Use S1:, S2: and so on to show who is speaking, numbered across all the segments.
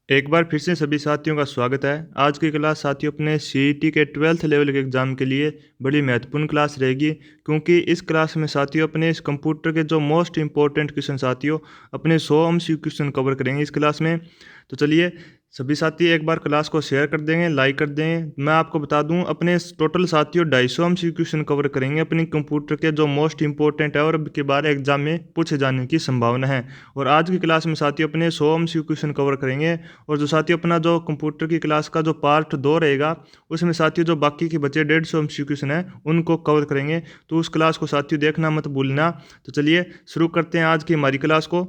S1: एक बार फिर से सभी साथियों का स्वागत है। आज की क्लास साथियों अपने सीईटी के 12th लेवल के एग्ज़ाम के लिए बड़ी महत्वपूर्ण क्लास रहेगी, क्योंकि इस क्लास में साथियों अपने इस कंप्यूटर के जो मोस्ट इंपॉर्टेंट क्वेश्चन साथियों अपने 100 एमसीक्यू क्वेश्चन कवर करेंगे इस क्लास में। तो चलिए सभी साथी एक बार क्लास को शेयर कर देंगे, लाइक कर देंगे। मैं आपको बता दूं अपने टोटल साथियों 250 एमसीक्यू क्वेश्चन कवर करेंगे अपनी कंप्यूटर के जो मोस्ट इंपॉर्टेंट है और अब के बारे एग्जाम में पूछे जाने की संभावना है। और आज की क्लास में साथियों अपने 100 एमसीक्यू क्वेश्चन कवर करेंगे। और जो साथियों अपना जो कंप्यूटर की क्लास का जो पार्ट 2 रहेगा उसमें साथियों जो बाकी के बचे 150 एमसीक्यू क्वेश्चन है उनको कवर करेंगे। तो उस क्लास को साथियों देखना मत भूलना। तो चलिए शुरू करते हैं आज की हमारी क्लास को,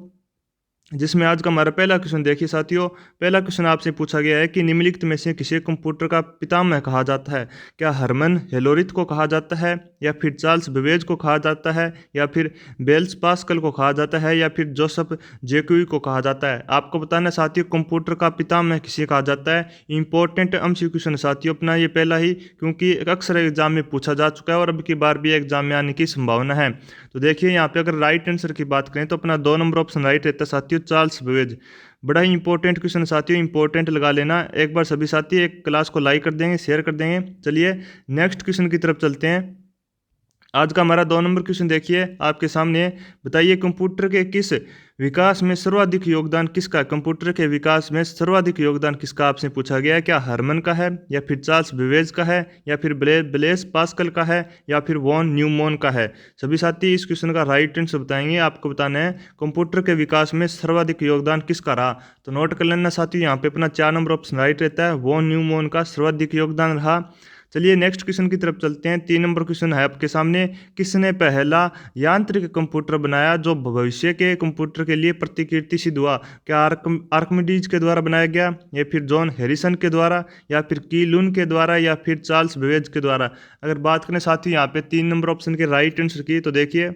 S1: जिसमें आज का हमारा पहला क्वेश्चन देखिए साथियों। पहला क्वेश्चन आपसे पूछा गया है कि निम्नलिखित में से किसे कंप्यूटर का पितामह कहा जाता है। क्या हरमन हेलोरिथ को कहा जाता है, या फिर चार्ल्स बेबेज को कहा जाता है, या फिर बेल्स पास्कल को कहा जाता है, या फिर जोसेफ जैक्यूई को कहा जाता है। आपको बताना है साथियों कंप्यूटर का पितामह किसे कहा जाता है। इंपॉर्टेंट एमसीक्यू क्वेश्चन साथियों अपना ये पहला ही, क्योंकि अक्सर एग्जाम में पूछा जा चुका है और अब की बार भी एग्जाम में आने की संभावना है। तो देखिए यहाँ पे अगर राइट आंसर की बात करें तो अपना 2 नंबर ऑप्शन राइट रहता है साथियों, चार्ल्स बेबेज। बड़ा ही इंपॉर्टेंट क्वेश्चन साथियों, इंपॉर्टेंट लगा लेना। एक बार सभी साथी एक क्लास को लाइक कर देंगे, शेयर कर देंगे। चलिए नेक्स्ट क्वेश्चन की तरफ चलते हैं। आज का हमारा 2 नंबर क्वेश्चन देखिए आपके सामने। बताइए कंप्यूटर के किस विकास में सर्वाधिक योगदान किसका है। कंप्यूटर के विकास में सर्वाधिक योगदान किसका आपसे पूछा गया है। क्या हरमन का है, या फिर चार्ल्स बेबेज का है, या फिर ब्लेस पास्कल का है, या फिर वॉन न्यूमॉन का है। सभी साथी इस क्वेश्चन का राइट आंसर बताएंगे। आपको बताना है कंप्यूटर के विकास में सर्वाधिक योगदान किसका रहा। तो नोट कर लेना साथियों, यहाँ पे अपना 4 नंबर ऑप्शन राइट रहता है, वॉन न्यूमॉन का सर्वाधिक योगदान रहा। चलिए नेक्स्ट क्वेश्चन की तरफ चलते हैं। 3 नंबर क्वेश्चन है आपके सामने। किसने पहला यांत्रिक कंप्यूटर बनाया जो भविष्य के कंप्यूटर के लिए प्रतिकीर्ति सिद्ध हुआ। क्या आर्कमिडीज के द्वारा बनाया गया, या फिर जॉन हैरिसन के द्वारा, या फिर की लुन के द्वारा, या फिर चार्ल्स बेबेज के द्वारा। अगर बात करें साथ ही यहाँ पे 3 नंबर ऑप्शन के राइट आंसर की, तो देखिए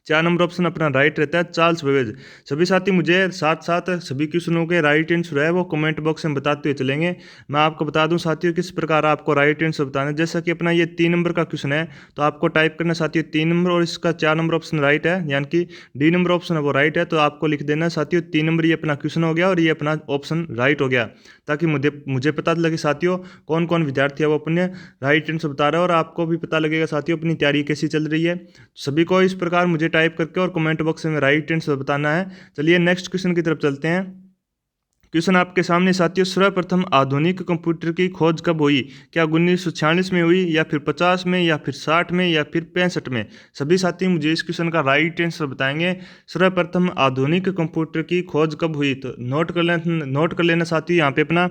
S1: 4 नंबर ऑप्शन अपना राइट रहता है, चार्ल्स बेबेज। सभी साथी मुझे साथ साथ सभी क्वेश्चनों के राइट आंसर है वो कमेंट बॉक्स में बताते हुए चलेंगे। मैं आपको बता दूं साथियों किस प्रकार आपको राइट आंसर बताना है। जैसा कि अपना ये 3 नंबर का क्वेश्चन है, तो आपको टाइप करना साथियों 3 नंबर और इसका 4 नंबर ऑप्शन राइट है, यानी कि D नंबर ऑप्शन है वो राइट है। तो आपको लिख देना साथियों 3 नंबर ये अपना क्वेश्चन हो गया और ये अपना ऑप्शन राइट हो गया, ताकि मुझे मुझे पता लगे साथियों कौन कौन विद्यार्थी है वो अपने राइट आंसर बता रहा है, और आपको भी पता लगेगा साथियों अपनी तैयारी कैसी चल रही है। सभी को इस प्रकार मुझे टाइप करके और कमेंट बॉक्स में राइट आंसर बताना है। चलिए नेक्स्ट क्वेश्चन की तरफ चलते हैं। क्वेश्चन आपके सामने साथियों, सर्वप्रथम आधुनिक कंप्यूटर की खोज कब हुई। क्या 1946 में हुई, या फिर 50 में, या फिर 60 में, या फिर 65 में। सभी साथी मुझे इस क्वेश्चन का राइट आंसर बताएंगे। सर्वप्रथम आधुनिक कंप्यूटर की खोज कब हुई। तो नोट कर लेना साथी, यहाँ पे अपना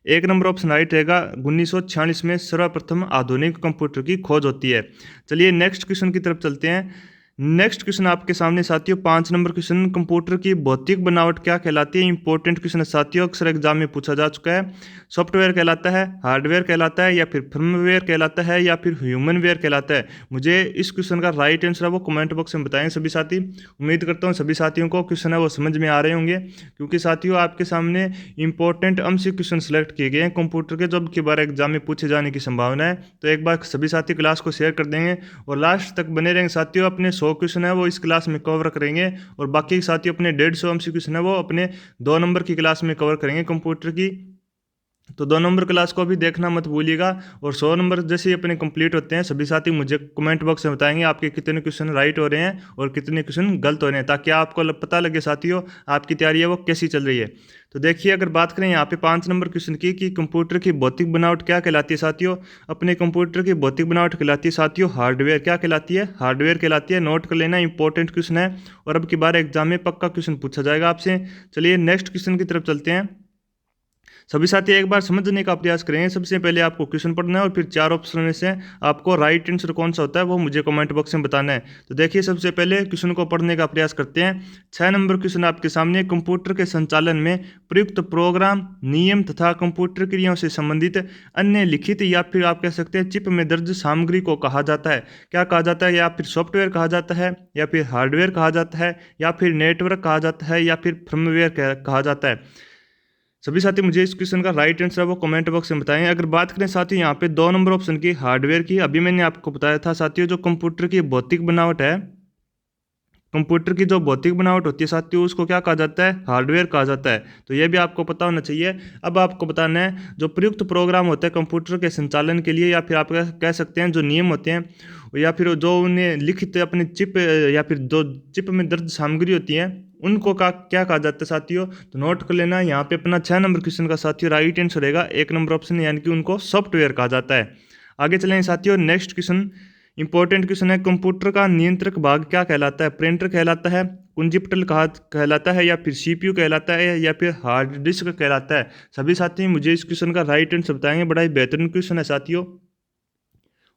S1: 1 नंबर ऑप्शन राइट रहेगा, 1946 में सर्वप्रथम आधुनिक कंप्यूटर की खोज होती है। चलिए नेक्स्ट क्वेश्चन की तरफ चलते हैं। नेक्स्ट क्वेश्चन आपके सामने साथियों 5 नंबर क्वेश्चन, कंप्यूटर की भौतिक बनावट क्या कहलाती है। इंपॉर्टेंट क्वेश्चन है साथियों, अक्सर एग्जाम में पूछा जा चुका है। सॉफ्टवेयर कहलाता है, हार्डवेयर कहलाता है, या फिर फर्मवेयर कहलाता है, या फिर ह्यूमनवेयर कहलाता है। मुझे इस क्वेश्चन का राइट आंसर है वो कमेंट बॉक्स में बताएं सभी साथी। उम्मीद करता हूँ सभी साथियों को क्वेश्चन है वो समझ में आ रहे होंगे, क्योंकि साथियों आपके सामने इंपॉर्टेंट एमसीक्यू क्वेश्चन सेलेक्ट किए गए हैं कंप्यूटर के, जो अब के बारे एग्जाम में पूछे जाने की संभावना है। तो एक बार सभी साथी क्लास को शेयर कर देंगे और लास्ट तक बने रहेंगे साथियों। अपने 100 क्वेश्चन है वो इस क्लास में कवर करेंगे, और बाकी साथियों अपने 150 एमसीक्यू क्वेश्चन है वो अपने 2 नंबर की क्लास में कवर करेंगे कंप्यूटर की। तो 2 नंबर क्लास को भी देखना मत भूलिएगा। और 100 नंबर जैसे ही अपने कंप्लीट होते हैं सभी साथी मुझे कमेंट बॉक्स में बताएंगे आपके कितने क्वेश्चन राइट हो रहे हैं और कितने क्वेश्चन गलत हो रहे हैं, ताकि आपको पता लगे साथियों आपकी तैयारी है वो कैसी चल रही है। तो देखिए अगर बात करें यहाँ पे 5 नंबर क्वेश्चन की कि कंप्यूटर की भौतिक बनावट क्या कहलाती है साथियों। अपने कंप्यूटर की भौतिक बनावट कहलाती है साथियों हार्डवेयर। क्या कहलाती है, हार्डवेयर कहलाती है। नोट कर लेना, इंपॉर्टेंट क्वेश्चन है और अब की बार एग्जाम में पक्का क्वेश्चन पूछा जाएगा आपसे। चलिए नेक्स्ट क्वेश्चन की तरफ चलते हैं। सभी साथी एक बार समझने का प्रयास करेंगे। सबसे पहले आपको क्वेश्चन पढ़ना है और फिर 4 ऑप्शन में से आपको राइट आंसर कौन सा होता है वो मुझे कमेंट बॉक्स में बताना है। तो देखिए सबसे पहले क्वेश्चन को पढ़ने का प्रयास करते हैं। 6 नंबर क्वेश्चन आपके सामने, कंप्यूटर के संचालन में प्रयुक्त प्रोग्राम, नियम तथा कंप्यूटर क्रियाओं से संबंधित अन्य लिखित या फिर आप कह सकते हैं चिप में दर्ज सामग्री को कहा जाता है। क्या कहा जाता है, या फिर सॉफ्टवेयर कहा जाता है, या फिर हार्डवेयर कहा जाता है, या फिर नेटवर्क कहा जाता है, या फिर फर्मवेयर कहा जाता है। सभी साथी मुझे इस क्वेश्चन का राइट आंसर है वो कमेंट बॉक्स में बताएं। अगर बात करें साथियों यहाँ पे 2 नंबर ऑप्शन की हार्डवेयर की, अभी मैंने आपको बताया था साथियों जो कंप्यूटर की भौतिक बनावट है कंप्यूटर की जो भौतिक बनावट होती है साथियों उसको क्या कहा जाता है, हार्डवेयर कहा जाता है। तो ये भी आपको पता होना चाहिए। अब आपको बताना है जो प्रयुक्त प्रोग्राम होते हैं कंप्यूटर के संचालन के लिए, या फिर आप कह सकते हैं जो नियम होते हैं, या फिर जो उन्हें लिखित अपने चिप या फिर जो चिप में दर्ज सामग्री होती है उनको क्या कहा जाता है साथियों। तो नोट कर लेना, यहाँ पे अपना 6 नंबर क्वेश्चन का साथियों राइट आंसर रहेगा 1 नंबर ऑप्शन, यानी कि उनको सॉफ्टवेयर कहा जाता है। आगे चलें साथियों, नेक्स्ट क्वेश्चन इंपॉर्टेंट क्वेश्चन है, कंप्यूटर का नियंत्रक भाग क्या कहलाता है। प्रिंटर कहलाता है, कुंजी पटल कहलाता है, या फिर सीपीयू कहलाता है, या फिर हार्ड डिस्क कहलाता है। सभी साथी मुझे इस क्वेश्चन का राइट आंसर बताएंगे। बड़ा ही बेहतरीन क्वेश्चन है साथियों,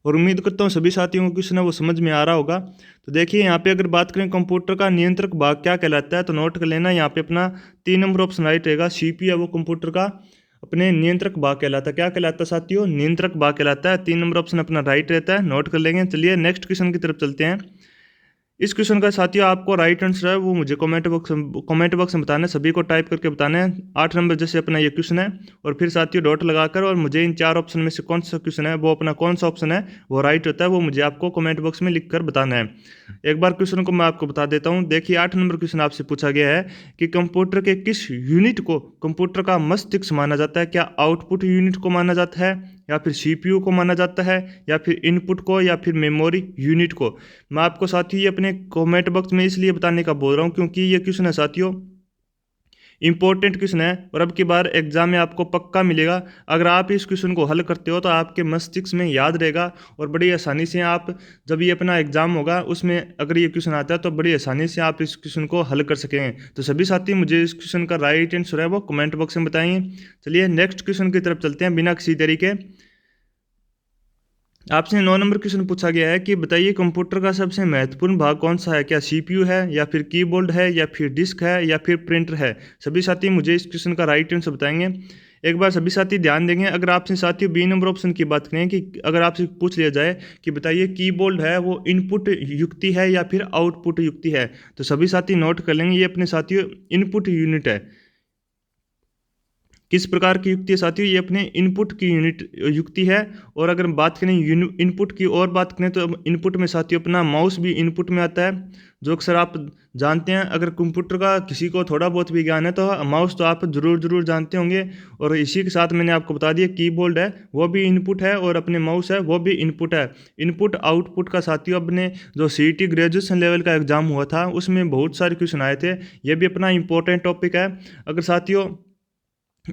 S1: और उम्मीद करता हूँ सभी साथियों को क्वेश्चन है वो समझ में आ रहा होगा। तो देखिए यहाँ पे अगर बात करें कंप्यूटर का नियंत्रक भाग क्या कहलाता है, तो नोट कर लेना, यहाँ पे अपना 3 नंबर ऑप्शन राइट रहेगा। सीपीयू है वो कंप्यूटर का अपने नियंत्रक भाग कहलाता है। क्या कहलाता है साथियों, नियंत्रक भाग कहलाता है। 3 नंबर ऑप्शन अपना राइट रहता है, नोट कर लेंगे। चलिए नेक्स्ट क्वेश्चन की तरफ चलते हैं। इस क्वेश्चन का साथियों आपको राइट आंसर है वो मुझे कमेंट बॉक्स में बताना है, सभी को टाइप करके बताना है। 8 नंबर जैसे अपना ये क्वेश्चन है, और फिर साथियों डॉट लगाकर, और मुझे इन 4 ऑप्शन में से कौन सा क्वेश्चन है वो अपना कौन सा ऑप्शन है वो राइट होता है वो मुझे आपको कमेंट बॉक्स में लिख कर बताना है। एक बार क्वेश्चन को मैं आपको बता देता हूँ। देखिए 8 नंबर क्वेश्चन आपसे पूछा गया है कि कंप्यूटर के किस यूनिट को कंप्यूटर का मस्तिष्क माना जाता है। क्या आउटपुट यूनिट को माना जाता है, या फिर सीपीयू को माना जाता है, या फिर इनपुट को, या फिर मेमोरी यूनिट को। मैं आपको साथियों ये अपने कमेंट बॉक्स में इसलिए बताने का बोल रहा हूँ क्योंकि ये क्वेश्चन है साथियों इंपॉर्टेंट क्वेश्चन है, और अब की बार एग्जाम में आपको पक्का मिलेगा। अगर आप इस क्वेश्चन को हल करते हो तो आपके मस्तिष्क में याद रहेगा, और बड़ी आसानी से आप जब ये अपना एग्जाम होगा उसमें अगर ये क्वेश्चन आता है तो बड़ी आसानी से आप इस क्वेश्चन को हल कर सकेंगे। तो सभी साथी मुझे इस क्वेश्चन का राइट आंसर है वो कमेंट बॉक्स में बताइए। चलिए नेक्स्ट क्वेश्चन की तरफ चलते हैं बिना किसी देरी के। आपसे 9 नंबर क्वेश्चन पूछा गया है कि बताइए कंप्यूटर का सबसे महत्वपूर्ण भाग कौन सा है। क्या सीपीयू है, या फिर कीबोर्ड है, या फिर डिस्क है, या फिर प्रिंटर है। सभी साथी मुझे इस क्वेश्चन का राइट आंसर बताएंगे। एक बार सभी साथी ध्यान देंगे। अगर आपसे साथियों बी नंबर ऑप्शन की बात करें कि अगर आपसे पूछ लिया जाए कि बताइए कीबोर्ड है वो इनपुट युक्ति है या फिर आउटपुट युक्ति है, तो सभी साथी नोट कर लेंगे ये अपने साथियों इनपुट यूनिट है। किस प्रकार की युक्ति है साथियों, ये अपने इनपुट की यूनिट युक्ति है। और अगर बात करें इनपुट की और बात करें तो इनपुट में साथियों अपना माउस भी इनपुट में आता है, जो अक्सर आप जानते हैं। अगर कंप्यूटर का किसी को थोड़ा बहुत भी ज्ञान है तो माउस तो आप जरूर जानते होंगे। और इसी के साथ मैंने आपको बता दिया कीबोर्ड है वो भी इनपुट है, और अपने माउस है वो भी इनपुट है। इनपुट आउटपुट का साथियों अपने जो सीईटी ग्रेजुएशन लेवल का एग्जाम हुआ था उसमें बहुत सारे क्वेश्चन आए थे, ये भी अपना इंपॉर्टेंट टॉपिक है। अगर साथियों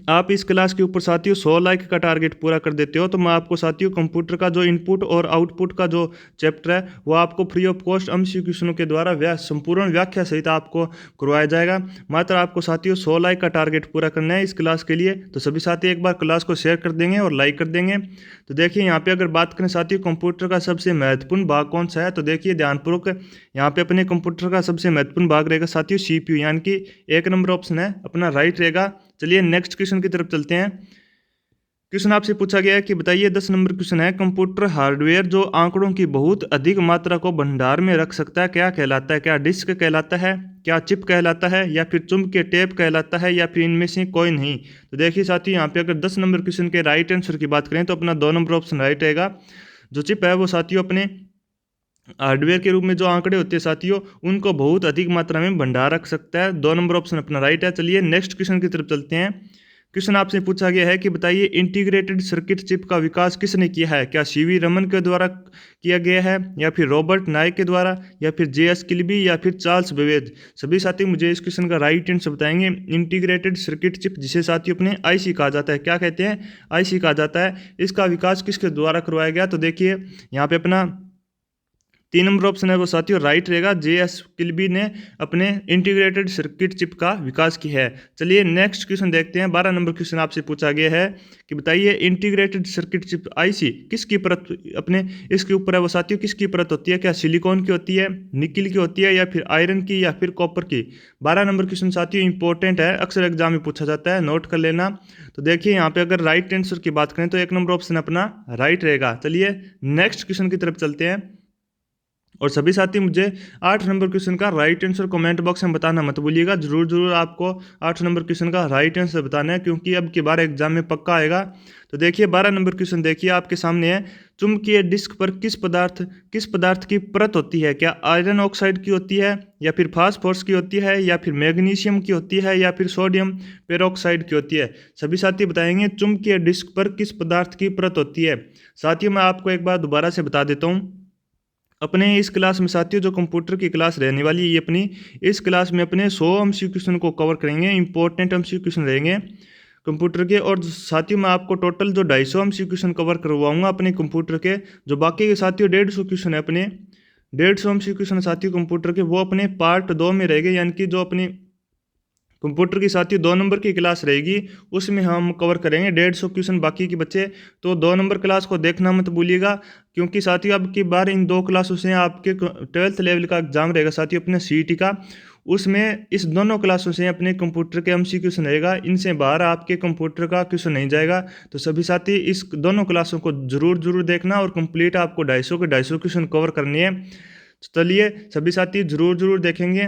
S1: आप इस क्लास के ऊपर साथियों 100 लाइक का टारगेट पूरा कर देते हो तो मैं आपको साथियों कंप्यूटर का जो इनपुट और आउटपुट का जो चैप्टर है वो आपको फ्री ऑफ कॉस्ट एमसीक्यू क्वेश्चनों के द्वारा संपूर्ण व्याख्या सहित आपको करवाया जाएगा। मात्र आपको साथियों 100 लाइक का टारगेट पूरा करना है इस क्लास के लिए। तो सभी साथी एक बार क्लास को शेयर कर देंगे और लाइक कर देंगे। तो देखिए यहाँ पे अगर बात करें साथियों कंप्यूटर का सबसे महत्वपूर्ण भाग कौन सा है, तो देखिए ध्यानपूर्वक यहाँ पे अपने कंप्यूटर का सबसे महत्वपूर्ण भाग रहेगा साथियों सीपीयू, यानी कि 1 नंबर ऑप्शन है अपना राइट रहेगा। चलिए नेक्स्ट क्वेश्चन की तरफ चलते हैं। क्वेश्चन आपसे पूछा गया है कि बताइए 10 नंबर क्वेश्चन है, कंप्यूटर हार्डवेयर जो आंकड़ों की बहुत अधिक मात्रा को भंडार में रख सकता है क्या कहलाता है। क्या डिस्क कहलाता है, क्या चिप कहलाता है, या फिर चुंबकीय टेप कहलाता है, या फिर इनमें से कोई नहीं। तो देखिए साथी यहाँ पे अगर 10 नंबर क्वेश्चन के राइट आंसर की बात करें तो अपना 2 नंबर ऑप्शन राइट रहेगा। जो चिप है वो साथियों अपने हार्डवेयर के रूप में जो आंकड़े होते हैं साथियों उनको बहुत अधिक मात्रा में भंडार रख सकता है। 2 नंबर ऑप्शन अपना राइट है। चलिए नेक्स्ट क्वेश्चन की तरफ चलते हैं। क्वेश्चन आपसे पूछा गया है कि बताइए इंटीग्रेटेड सर्किट चिप का विकास किसने किया है। क्या सीवी रमन के द्वारा किया गया है, या फिर रॉबर्ट नाइक के द्वारा, या फिर जेएस किल्बी, या फिर चार्ल्स बेवेज। सभी साथी मुझे इस क्वेश्चन का राइट आंसर बताएंगे। इंटीग्रेटेड सर्किट चिप जिसे साथियों अपने आईसी कहा जाता है, क्या कहते हैं, आईसी कहा जाता है। इसका विकास किसके द्वारा करवाया गया, तो देखिए यहाँ पे अपना 3 नंबर ऑप्शन है वो साथियों राइट रहेगा। जेएस किल्बी ने अपने इंटीग्रेटेड सर्किट चिप का विकास किया है। चलिए नेक्स्ट क्वेश्चन देखते हैं। 12 नंबर क्वेश्चन आपसे पूछा गया है कि बताइए इंटीग्रेटेड सर्किट चिप आईसी किसकी परत अपने इसके ऊपर है वो साथियों किसकी परत होती है। क्या सिलिकॉन की होती है, निकिल की होती है, या फिर आयरन की, या फिर कॉपर की। 12 नंबर क्वेश्चन साथियों इंपॉर्टेंट है, अक्सर एग्जाम में पूछा जाता है, नोट कर लेना। तो देखिए यहाँ पे अगर राइट आंसर की बात करें तो 1 नंबर ऑप्शन अपना राइट रहेगा। चलिए नेक्स्ट क्वेश्चन की तरफ चलते हैं। और सभी साथी मुझे 8 नंबर क्वेश्चन का राइट आंसर कमेंट बॉक्स में बताना मत भूलिएगा। जरूर आपको 8 नंबर क्वेश्चन का राइट आंसर बताना है, क्योंकि अब की बार एग्जाम में पक्का आएगा। तो देखिए 12 नंबर क्वेश्चन देखिए आपके सामने है। चुंबकीय डिस्क पर किस पदार्थ की परत होती है? क्या आयरन ऑक्साइड की होती है, या फिर फास्फोरस की होती है, या फिर मैग्नीशियम की होती है, या फिर सोडियम पेरोक्साइड की होती है? सभी साथी बताएंगे चुंबकीय डिस्क पर किस पदार्थ की परत होती है। साथियों मैं आपको एक बार दोबारा से बता देता हूँ। अपने इस क्लास में साथियों जो कंप्यूटर की क्लास रहने वाली है, ये अपनी इस क्लास में अपने 100 एमसीक्यू क्वेश्चन को कवर करेंगे। इंपॉर्टेंट एमसीक्यू क्वेश्चन रहेंगे कंप्यूटर के। और साथियों मैं आपको टोटल जो 250 एमसीक्यू क्वेश्चन कवर करवाऊंगा अपने कंप्यूटर के। जो बाकी के साथियों 150 क्वेश्चन है अपने 150 एमसीक्यू क्वेश्चन साथियों कंप्यूटर के, वो अपने पार्ट 2 में रहेंगे। यानी कि जो अपनी कंप्यूटर की साथियों 2 नंबर की क्लास रहेगी, उसमें हम कवर करेंगे 150 क्वेश्चन बाकी के बच्चे। तो 2 नंबर क्लास को देखना मत भूलिएगा, क्योंकि साथियों अब की बार इन 2 क्लासों से आपके 12th लेवल का एग्जाम रहेगा साथियों अपने सीईटी का। उसमें इस दोनों क्लासों से अपने कंप्यूटर के एमसीक्यू क्वेश्चन रहेगा, इनसे बाहर आपके कंप्यूटर का क्वेश्चन नहीं जाएगा। तो सभी साथी इस दोनों क्लासों को जरूर देखना, और कंप्लीट आपको 250 क्वेश्चन कवर करनी है। चलिए सभी साथी जरूर देखेंगे।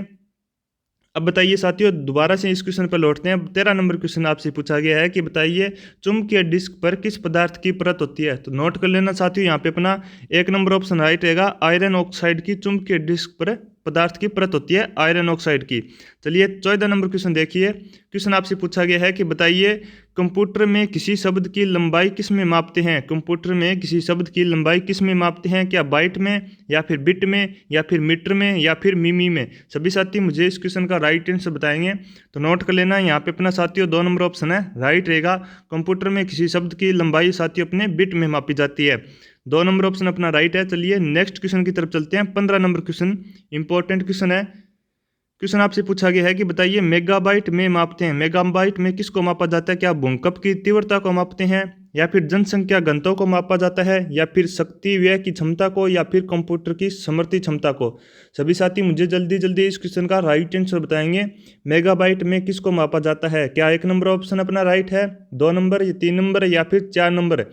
S1: अब बताइए साथियों दोबारा से इस क्वेश्चन पर लौटते हैं। 13 नंबर क्वेश्चन आपसे पूछा गया है कि बताइए चुंबकीय डिस्क पर किस पदार्थ की परत होती है। तो नोट कर लेना साथियों, यहाँ पे अपना 1 नंबर ऑप्शन राइट रहेगा। आयरन ऑक्साइड की चुंबकीय डिस्क पर पदार्थ की परत होती है आयरन ऑक्साइड की। चलिए 14 नंबर क्वेश्चन देखिए। क्वेश्चन आपसे पूछा गया है कि बताइए कंप्यूटर में किसी शब्द की लंबाई किस में मापते हैं। कंप्यूटर में किसी शब्द की लंबाई किस में मापते हैं? क्या बाइट में, या फिर बिट में, या फिर मीटर में, या फिर मिमी में? सभी साथी मुझे इस क्वेश्चन का राइट आंसर बताएंगे। तो नोट कर लेना, यहाँ पे अपना साथियों 2 नंबर ऑप्शन है राइट रहेगा। कंप्यूटर में किसी शब्द की लंबाई साथियों अपने बिट में मापी जाती है। 2 नंबर ऑप्शन अपना राइट है। चलिए नेक्स्ट क्वेश्चन की तरफ चलते हैं। 15 नंबर क्वेश्चन इंपॉर्टेंट क्वेश्चन है। क्वेश्चन आपसे पूछा गया है कि बताइए मेगाबाइट में मापते हैं। मेगाबाइट में किसको मापा जाता है? क्या भूकंप की तीव्रता को मापते हैं, या फिर जनसंख्या घनत्व को मापा जाता है, या फिर शक्ति व्यय की क्षमता को, या फिर कंप्यूटर की स्मृति क्षमता को? सभी साथी मुझे जल्दी इस क्वेश्चन का राइट आंसर बताएंगे। मेगाबाइट में किसको मापा जाता है? क्या 1 नंबर ऑप्शन अपना राइट है, 2 नंबर, या 3 नंबर, या फिर 4 नंबर?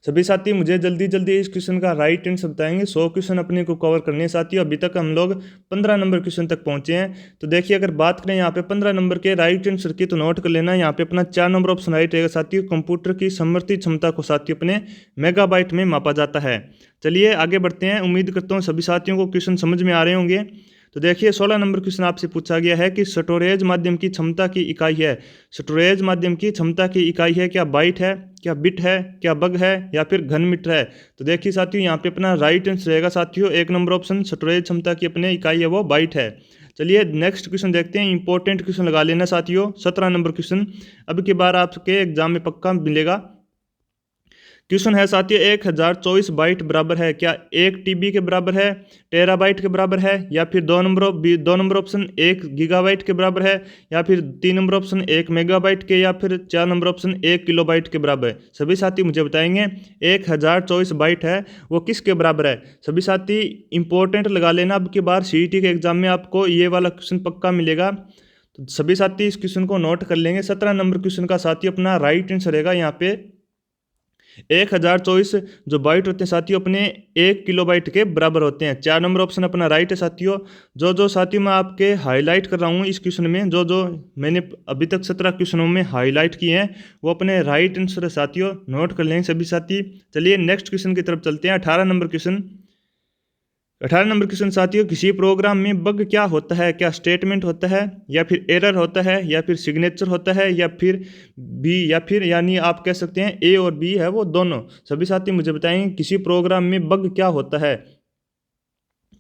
S1: सभी साथी मुझे जल्दी इस क्वेश्चन का राइट आंसर बताएंगे। 100 क्वेश्चन अपने को कवर करने हैं साथियों। अभी तक हम लोग 15 नंबर क्वेश्चन तक पहुंचे हैं। तो देखिए अगर बात करें यहाँ पे 15 नंबर के राइट आंसर की, तो नोट कर लेना यहाँ पे अपना 4 नंबर ऑप्शन राइट रहेगा साथियों। कंप्यूटर की स्मृति क्षमता को साथियों अपने मेगाबाइट में मापा जाता है। चलिए आगे बढ़ते हैं। उम्मीद करता हूँ सभी साथियों को क्वेश्चन समझ में आ रहे होंगे। तो देखिए 16 नंबर क्वेश्चन आपसे पूछा गया है कि स्टोरेज माध्यम की क्षमता की इकाई है। स्टोरेज माध्यम की क्षमता की इकाई है, क्या बाइट है, क्या बिट है, क्या बग है, या फिर घन मीटर है? तो देखिए साथियों यहाँ पे अपना राइट आंसर रहेगा साथियों 1 नंबर ऑप्शन। स्टोरेज क्षमता की अपने इकाई है वो बाइट है। चलिए नेक्स्ट क्वेश्चन देखते हैं। इंपॉर्टेंट क्वेश्चन लगा लेना साथियों। 17 नंबर क्वेश्चन अब की बार आपके एग्जाम में पक्का मिलेगा। क्वेश्चन है साथियों 1024 बाइट बराबर है, क्या 1 टीबी के बराबर है, टेराबाइट के बराबर है, या फिर 2 नंबर ऑप्शन 1 गीगाबाइट के बराबर है, या फिर 3 नंबर ऑप्शन 1 मेगाबाइट के, या फिर 4 नंबर ऑप्शन 1 किलोबाइट के बराबर है? सभी साथी मुझे बताएंगे 1024 बाइट है वो किसके बराबर है? सभी साथी इंपॉर्टेंट लगा लेना, अब की बार सीईटी के एग्जाम में आपको ये वाला क्वेश्चन पक्का मिलेगा। तो सभी साथी इस क्वेश्चन को नोट कर लेंगे। 17 नंबर क्वेश्चन का साथी अपना राइट आंसर रहेगा यहाँ पे 1024 जो बाइट होते हैं साथियों अपने 1 किलोबाइट के बराबर होते हैं। 4 नंबर ऑप्शन अपना राइट है साथियों। जो साथियों मैं आपके हाईलाइट कर रहा हूँ इस क्वेश्चन में, जो मैंने अभी तक 17 क्वेश्चनों में हाईलाइट किए हैं वो अपने राइट आंसर है साथियों। नोट कर लेंगे सभी साथी। चलिए नेक्स्ट क्वेश्चन की तरफ चलते हैं। 18 नंबर क्वेश्चन। 18 नंबर क्वेश्चन साथियों किसी प्रोग्राम में बग क्या होता है? क्या स्टेटमेंट होता है, या फिर एरर होता है, या फिर सिग्नेचर होता है, या फिर बी, या फिर यानी आप कह सकते हैं ए और बी है वो दोनों? सभी साथी मुझे बताएंगे किसी प्रोग्राम में बग क्या होता है।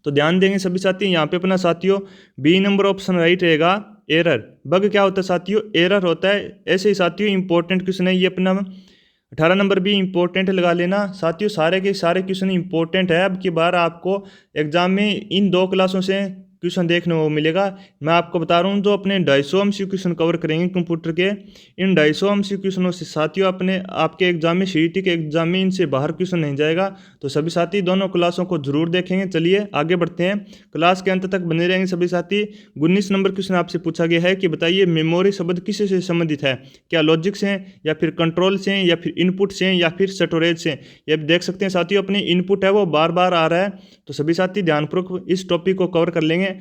S1: तो ध्यान देंगे सभी साथी यहाँ पे अपना साथियों बी नंबर ऑप्शन राइट रहेगा एरर। बग क्या होता है साथियों? एरर होता है। ऐसे ही साथियों इंपॉर्टेंट क्वेश्चन है ये अपना 18 नंबर भी इंपॉर्टेंट लगा लेना साथियों। सारे के सारे क्वेश्चन इंपॉर्टेंट है। अब की बार आपको एग्जाम में इन 2 क्लासों से क्वेश्चन देखने को मिलेगा। मैं आपको बता रहा हूँ जो अपने 250 एमसीक्यू क्वेश्चन कवर करेंगे कंप्यूटर के, इन 250 एमसीक्यू क्वेश्चनों से साथियों अपने आपके एग्जाम में सीईटी के एग्जाम में इनसे बाहर क्वेश्चन नहीं जाएगा। तो सभी साथी दोनों क्लासों को जरूर देखेंगे। चलिए आगे बढ़ते हैं। क्लास के अंत तक बने रहेंगे सभी साथी। 19 नंबर क्वेश्चन आपसे पूछा गया है कि बताइए मेमोरी शब्द किससे संबंधित है? क्या लॉजिक से, या फिर कंट्रोल से, या फिर इनपुट से, या फिर स्टोरेज से? ये देख सकते हैं साथियों अपने इनपुट है वो बार बार आ रहा है, तो सभी साथी ध्यानपूर्वक इस टॉपिक को कवर कर लेंगे।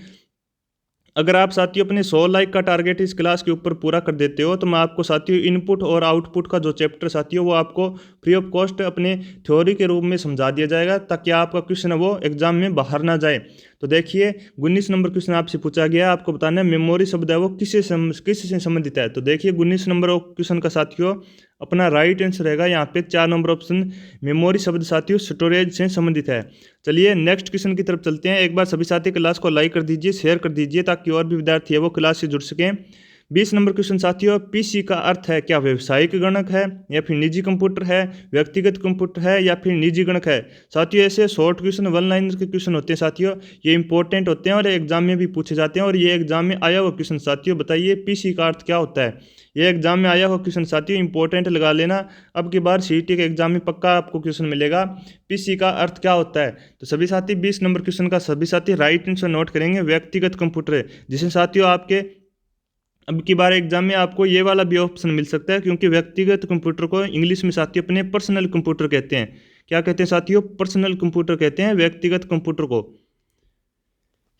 S1: अगर आप साथियों अपने 100 लाइक का टारगेट इस क्लास के ऊपर पूरा कर देते हो तो मैं आपको साथियों इनपुट और आउटपुट का जो चैप्टर साथियों वो आपको फ्री ऑफ कॉस्ट अपने थ्योरी के रूप में समझा दिया जाएगा, ताकि आपका क्वेश्चन है वो एग्जाम में बाहर ना जाए। तो देखिए 19 नंबर क्वेश्चन आपसे पूछा गया है, आपको बताना है मेमोरी शब्द है वो किससे संबंधित है। तो देखिए 19 नंबर क्वेश्चन का साथियों अपना राइट आंसर रहेगा यहाँ पे 4 नंबर ऑप्शन, मेमोरी शब्द साथियों स्टोरेज से संबंधित है। चलिए नेक्स्ट क्वेश्चन की तरफ चलते हैं। एक बार सभी साथी क्लास को लाइक कर दीजिए, शेयर कर दीजिए, ताकि और भी विद्यार्थी है वो क्लास से जुड़ सकें। 20 नंबर क्वेश्चन साथियों, पीसी का अर्थ है क्या व्यावसायिक गणक है या फिर निजी कंप्यूटर है, व्यक्तिगत कंप्यूटर है या फिर निजी गणक है। साथियों ऐसे शॉर्ट क्वेश्चन 1 लाइनर के क्वेश्चन होते हैं साथियों, ये इंपॉर्टेंट होते हैं और एग्जाम में भी पूछे जाते हैं। और ये एग्जाम में आया हुआ क्वेश्चन साथियों, बताइए पीसी का अर्थ क्या होता है। ये एग्जाम में आया हुआ क्वेश्चन साथियों इंपॉर्टेंट लगा लेना, अब की बार सीईटी के एग्जाम में पक्का आपको क्वेश्चन मिलेगा पीसी का अर्थ क्या होता है। तो सभी साथी 20 नंबर क्वेश्चन का सभी साथी राइट आंसर नोट करेंगे, व्यक्तिगत कंप्यूटर है, जिसे साथियों आपके अब की बार एग्जाम में आपको ये वाला भी ऑप्शन मिल सकता है, क्योंकि व्यक्तिगत कंप्यूटर को इंग्लिश में साथियों अपने पर्सनल कंप्यूटर कहते हैं। क्या कहते हैं साथियों, पर्सनल कंप्यूटर कहते हैं व्यक्तिगत कंप्यूटर को।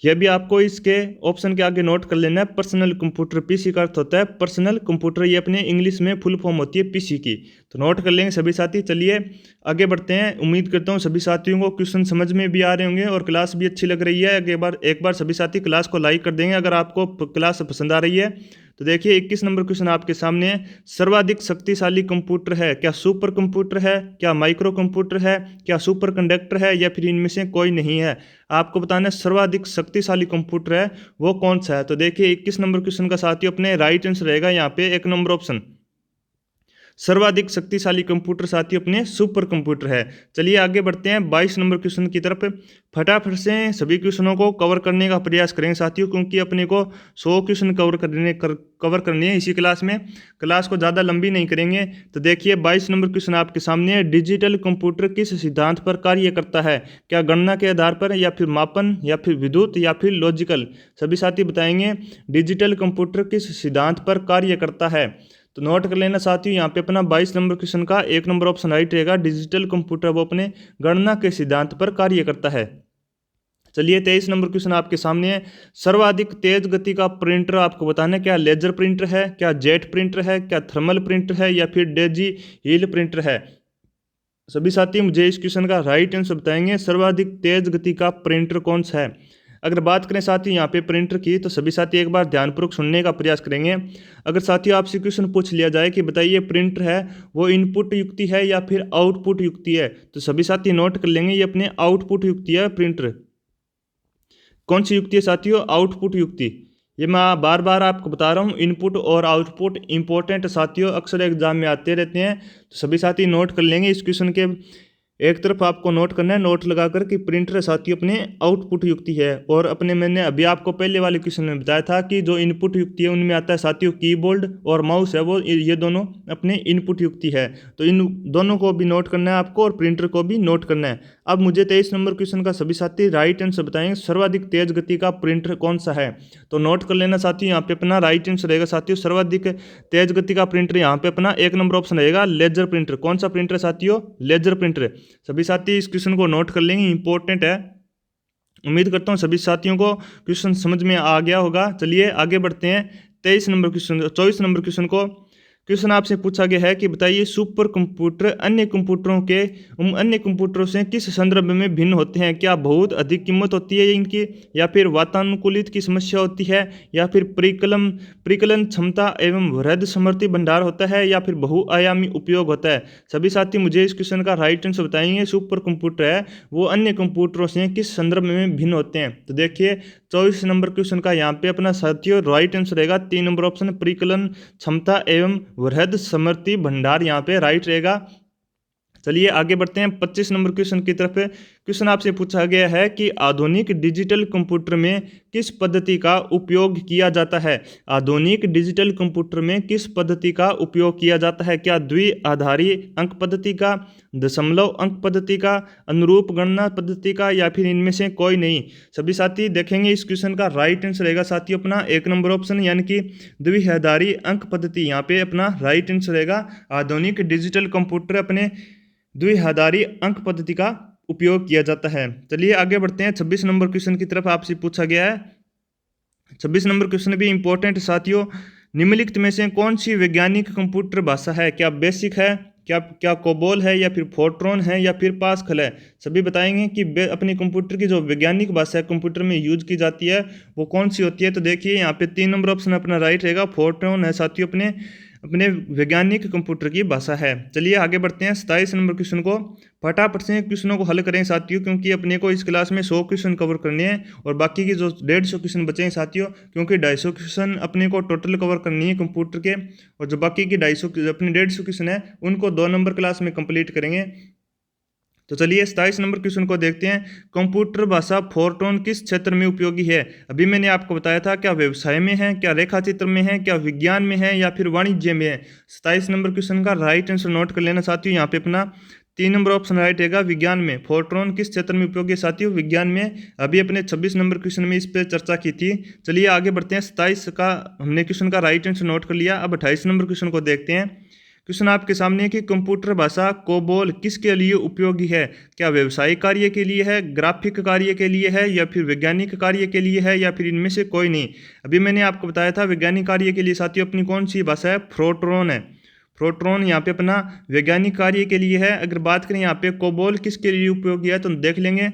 S1: यह भी आपको इसके ऑप्शन के आगे नोट कर लेना है, पर्सनल कंप्यूटर। पीसी का अर्थ होता है पर्सनल कंप्यूटर, ये अपने इंग्लिश में फुल फॉर्म होती है पीसी की, तो नोट कर लेंगे सभी साथी। चलिए आगे बढ़ते हैं। उम्मीद करता हूँ सभी साथियों को क्वेश्चन समझ में भी आ रहे होंगे और क्लास भी अच्छी लग रही है। एक बार सभी साथी क्लास को लाइक कर देंगे अगर आपको क्लास पसंद आ रही है। तो देखिए 21 नंबर क्वेश्चन आपके सामने है, सर्वाधिक शक्तिशाली कंप्यूटर है क्या सुपर कंप्यूटर है, क्या माइक्रो कंप्यूटर है, क्या सुपर कंडक्टर है या फिर इनमें से कोई नहीं है। आपको बताना है सर्वाधिक शक्तिशाली कंप्यूटर है वो कौन सा है। तो देखिए 21 नंबर क्वेश्चन का साथियों अपने राइट आंसर रहेगा यहाँ पे 1 नंबर ऑप्शन, सर्वाधिक शक्तिशाली कंप्यूटर साथियों अपने सुपर कंप्यूटर है। चलिए आगे बढ़ते हैं 22 नंबर क्वेश्चन की तरफ। फटाफट से सभी क्वेश्चनों को कवर करने का प्रयास करेंगे साथियों, क्योंकि अपने को 100 क्वेश्चन कवर करने हैं इसी क्लास में, क्लास को ज़्यादा लंबी नहीं करेंगे। तो देखिए 22 नंबर क्वेश्चन आपके सामने है, डिजिटल कंप्यूटर किस सिद्धांत पर कार्य करता है, क्या गणना के आधार पर या फिर मापन या फिर विद्युत या फिर लॉजिकल। सभी साथी बताएंगे डिजिटल कंप्यूटर किस सिद्धांत पर कार्य करता है। तो नोट कर लेना साथियों यहाँ पे अपना 22 नंबर क्वेश्चन का 1 नंबर ऑप्शन राइट रहेगा, डिजिटल कंप्यूटर वो अपने गणना के सिद्धांत पर कार्य करता है। चलिए 23 नंबर क्वेश्चन आपके सामने है, सर्वाधिक तेज गति का प्रिंटर आपको बताना है क्या लेजर प्रिंटर है, क्या जेट प्रिंटर है, क्या थर्मल प्रिंटर है या फिर डेजी हील प्रिंटर है। सभी साथी मुझे इस क्वेश्चन का राइट आंसर बताएंगे, सर्वाधिक तेज गति का प्रिंटर कौन सा है। अगर बात करें साथी यहाँ पे प्रिंटर की, तो सभी साथी एक बार ध्यानपूर्वक सुनने का प्रयास करेंगे। अगर साथियों आपसे क्वेश्चन पूछ लिया जाए कि बताइए प्रिंटर है वो इनपुट युक्ति है या फिर आउटपुट युक्ति है, तो सभी साथी नोट कर लेंगे ये अपने आउटपुट युक्ति है। प्रिंटर कौन सी युक्ति है साथियों, आउटपुट युक्ति। ये मैं बार बार आपको बता रहा हूँ, इनपुट और आउटपुट इंपॉर्टेंट साथियों अक्सर एग्जाम में आते रहते हैं, तो सभी साथी नोट कर लेंगे। इस क्वेश्चन के एक तरफ आपको नोट करना है, नोट लगाकर कि प्रिंटर साथियों अपने आउटपुट युक्ति है। और अपने मैंने अभी आपको पहले वाले क्वेश्चन में बताया था कि जो इनपुट युक्ति है उनमें आता है साथियों कीबोर्ड और माउस है वो, ये दोनों अपने इनपुट युक्ति है। तो इन दोनों को भी नोट करना है आपको और प्रिंटर को भी नोट करना है। अब मुझे 23 नंबर क्वेश्चन का सभी साथी राइट आंसर बताएंगे, सर्वाधिक तेज गति का प्रिंटर कौन सा है। तो नोट कर लेना साथियों यहाँ पे अपना राइट आंसर रहेगा साथियों, सर्वाधिक तेज गति का प्रिंटर यहाँ पे अपना 1 नंबर ऑप्शन रहेगा लेजर प्रिंटर। कौन सा प्रिंटर साथियों, लेजर प्रिंटर। सभी साथी इस क्वेश्चन को नोट कर लेंगे, इंपॉर्टेंट है। उम्मीद करता हूँ सभी साथियों को क्वेश्चन समझ में आ गया होगा। चलिए आगे बढ़ते हैं 23 नंबर क्वेश्चन 24 नंबर क्वेश्चन को। क्वेश्चन आपसे पूछा गया है कि बताइए सुपर कंप्यूटर अन्य कंप्यूटरों से किस संदर्भ में भिन्न होते हैं। क्या बहुत अधिक कीमत होती है इनकी, या फिर वातानुकूलित की समस्या होती है, या फिर परिकलन क्षमता एवं वृहद समृद्धि भंडार होता है, या फिर बहुआयामी उपयोग होता है। सभी साथी मुझे इस क्वेश्चन का राइट आंसर बताएंगे, सुपर कंप्यूटर है वो अन्य कंप्यूटरों से किस संदर्भ में भिन्न होते हैं। तो देखिए 24 नंबर क्वेश्चन का यहाँ पे अपना साथियों राइट आंसर रहेगा 3 नंबर ऑप्शन, परिकलन क्षमता एवं वृहद समृद्धि भंडार यहाँ पे राइट रहेगा। चलिए आगे बढ़ते हैं 25 नंबर क्वेश्चन की तरफ। क्वेश्चन आपसे पूछा गया है कि आधुनिक डिजिटल कंप्यूटर में किस पद्धति का उपयोग किया जाता है। आधुनिक डिजिटल कंप्यूटर में किस पद्धति का उपयोग किया जाता है। क्या द्विआधारी अंक पद्धति का, दशमलव अंक पद्धति का, अनुरूप गणना पद्धति का, या फिर इनमें से कोई नहीं। सभी साथी देखेंगे इस क्वेश्चन का राइट आंसर रहेगा साथियों अपना 1 नंबर ऑप्शन, यानी कि द्विआधारी अंक पद्धति यहाँ पे अपना राइट आंसर रहेगा। आधुनिक डिजिटल कंप्यूटर अपने द्विआधारी अंक पद्धति का उपयोग किया जाता है। चलिए आगे बढ़ते हैं 26 नंबर क्वेश्चन की तरफ। आपसे पूछा गया है 26 नंबर क्वेश्चन भी इंपॉर्टेंट साथियों। निम्नलिखित में से कौन सी वैज्ञानिक कंप्यूटर भाषा है? क्या बेसिक है, क्या क्या कोबोल है, या फिर फोर्ट्रॉन है, या फिर पास्कल है? सभी बताएंगे कि अपनी कंप्यूटर की जो वैज्ञानिक भाषा है कंप्यूटर में यूज की जाती है वो कौन सी होती है। तो देखिए यहाँ पे 3 नंबर ऑप्शन अपना राइट रहेगा, फोर्ट्रॉन है साथियों, अपने अपने वैज्ञानिक कंप्यूटर की भाषा है। चलिए आगे बढ़ते हैं 27 नंबर क्वेश्चन को। फटाफट से क्वेश्चनों को हल करें साथियों, क्योंकि अपने को इस क्लास में 100 क्वेश्चन कवर करने हैं और बाकी की जो 150 क्वेश्चन बचे हैं साथियों, क्योंकि 250 क्वेश्चन अपने को टोटल कवर करनी है कंप्यूटर के, और जो बाकी की 250 अपने 150 क्वेश्चन है उनको 2 नंबर क्लास में कंप्लीट करेंगे। तो चलिए 27 नंबर क्वेश्चन को देखते हैं। कंप्यूटर भाषा फोर्ट्रॉन किस क्षेत्र में उपयोगी है? अभी मैंने आपको बताया था, क्या व्यवसाय में है, क्या रेखाचित्र में है, क्या विज्ञान में है, या फिर वाणिज्य में है। 27 नंबर क्वेश्चन का राइट आंसर नोट कर लेना साथियों। यहाँ पे अपना 3 नंबर ऑप्शन राइट रहेगा, विज्ञान में। फोर्ट्रॉन किस क्षेत्र में उपयोगी है साथियों? विज्ञान में। अभी अपने 26 नंबर क्वेश्चन में इस पर चर्चा की थी। चलिए आगे बढ़ते हैं। 27 का हमने क्वेश्चन का राइट आंसर नोट कर लिया। अब 28 नंबर क्वेश्चन को देखते हैं। क्वेश्चन आपके सामने है कि कंप्यूटर भाषा कोबोल किसके लिए उपयोगी है? क्या व्यवसायिक कार्य के लिए है, ग्राफिक कार्य के लिए है, या फिर वैज्ञानिक कार्य के लिए है, या फिर इनमें से कोई नहीं? अभी मैंने आपको बताया था वैज्ञानिक कार्य के लिए साथियों अपनी कौन सी भाषा है? फोर्ट्रॉन है। फोर्ट्रॉन यहाँ पे अपना वैज्ञानिक कार्य के लिए है। अगर बात करें यहाँ पे कोबोल किसके लिए उपयोगी है तो देख लेंगे,